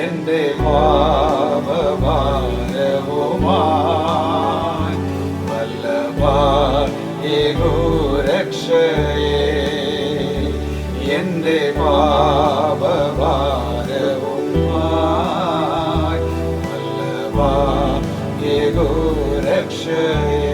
എന്റെ പാപഭാരവുമായി വല്ലഭയേകൂ രക്ഷയേ. എന്റെ പാപഭാരവുമായി വല്ലഭയേകൂ രക്ഷയേ.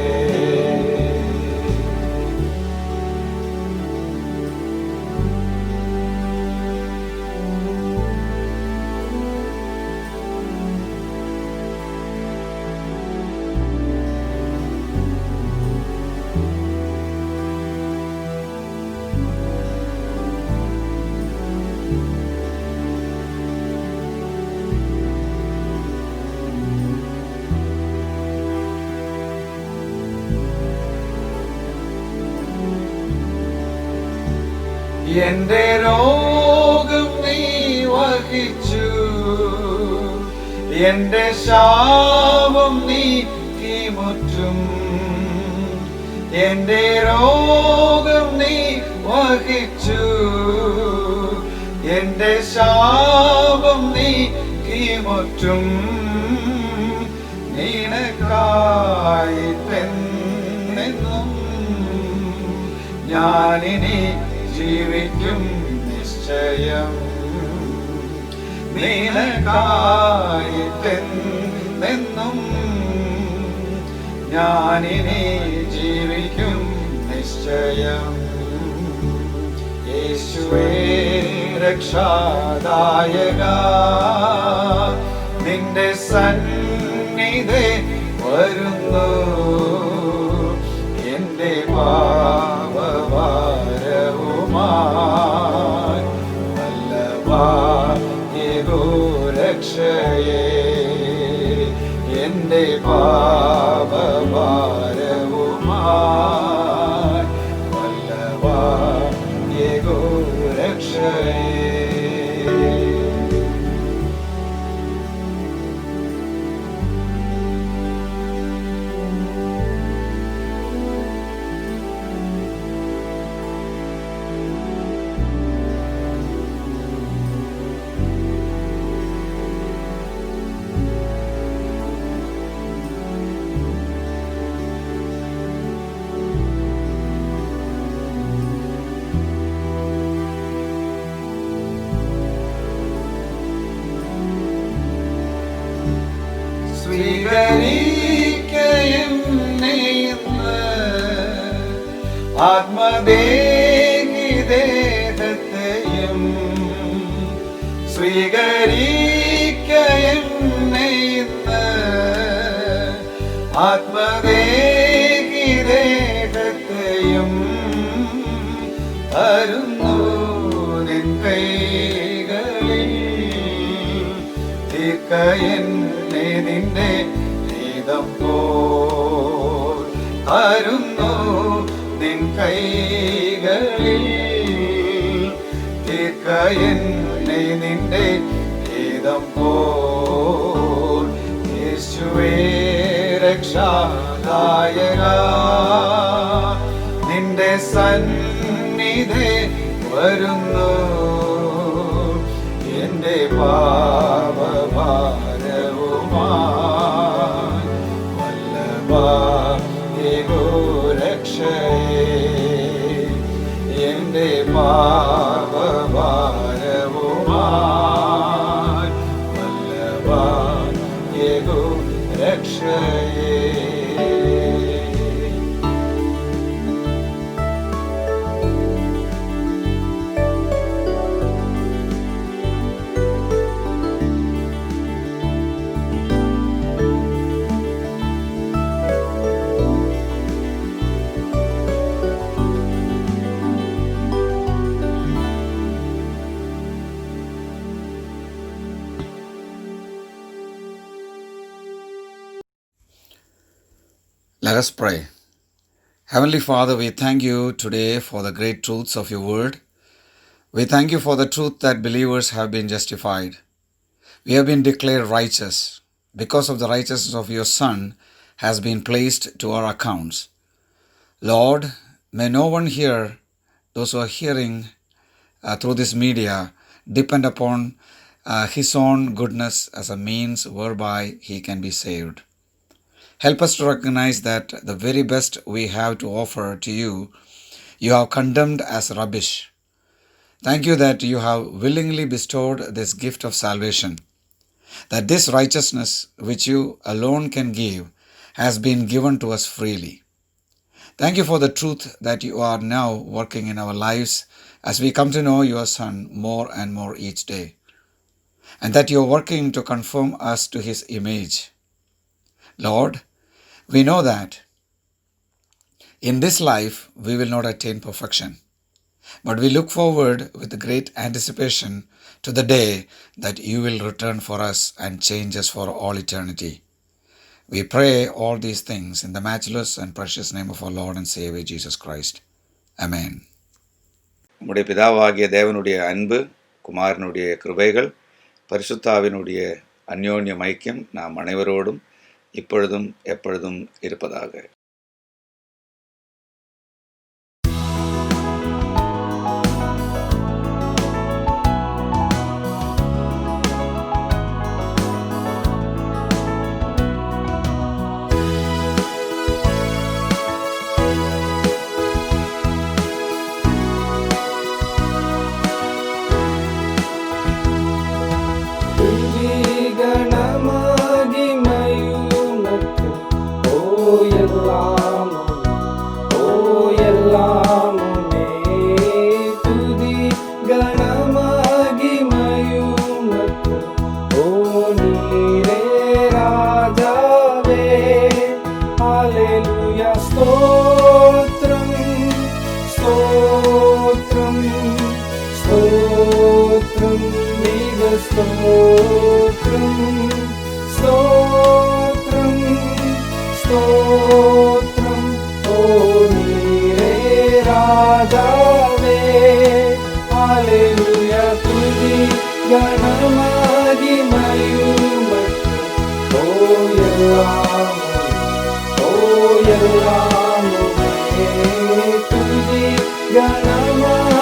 എന്റെ രോഗം നീ വഹിച്ചു, എന്റെ ശാപം നീക്കി മുറ്റും. എന്റെ രോഗം നീ വഹിച്ചു, എന്റെ ശാപം നീക്കി മുറ്റും. നിനക്കായിട്ടെന്നും ഞാനിനി ജീവിക്കും നിശ്ചയം. നിനക്കായിട്ടെന്നും ഞാനിനി ജീവിക്കും നിശ്ചയം. യേശുവേ രക്ഷാദായക, നിന്റെ സന്നിധി വരുന്നു. എന്റെ പാപഭാരവുമായി വല്ലഭയേകോ രക്ഷയേ. എന്റെ പാപഭാരവുമായി വല്ലഭയേകോ രക്ഷയേ. സ്വീകരിക്കയെന്നെയിന്ന് ആത്മദേഹിദേഹത്തെയും. സ്വീകരിക്കയെന്നെയിന്ന് ആത്മദേഹിദേഹത്തെയും. തരുന്നു നിൻ കൈകളിൽ, തീർക്കയെന്നെ നിന്റെ നീതം പോൽ. തരുന്നു നിൻ കൈകളിൽ, തീർക്കയെന്നെ നിന്റെ നീതം പോൽ. യേശുവേ രക്ഷാദായക, നിന്റെ സന്നിധി വരുന്നു. എന്റെ പാപഭാരവുമായി വല്ലഭയേകോ രക്ഷയേ. എന്റെ പാപഭാരവുമായി വല്ലഭയേകോ രക്ഷയേ. Let us pray. Heavenly Father, we thank you today for the great truths of your word. We thank you for the truth that believers have been justified. We have been declared righteous because of the righteousness of your Son has been placed to our accounts. Lord, may no one here, those who are hearing through this media, depend upon his own goodness as a means whereby he can be saved. Help us to recognize that the very best we have to offer to you, you have condemned as rubbish. Thank you that you have willingly bestowed this gift of salvation, that this righteousness which you alone can give has been given to us freely. Thank you for the truth that you are now working in our lives as we come to know your Son more and more each day, and that you are working to conform us to his image. Lord, we know that in this life we will not attain perfection, but we look forward with great anticipation to the day that you will return for us and change us for all eternity. We pray all these things in the matchless and precious name of our Lord and Savior Jesus Christ. Amen. நம்முடைய பிதாவாகிய தேவனுடைய அன்பு, குமாரனுடைய கிருபைகள், பரிசுத்தாவினுடைய அந்யோன்ய ஐக்கியம் நாம் அனைவரோடும் இப்பொழுதும் எப்பொழுதும் இருப்பதாக. Ganama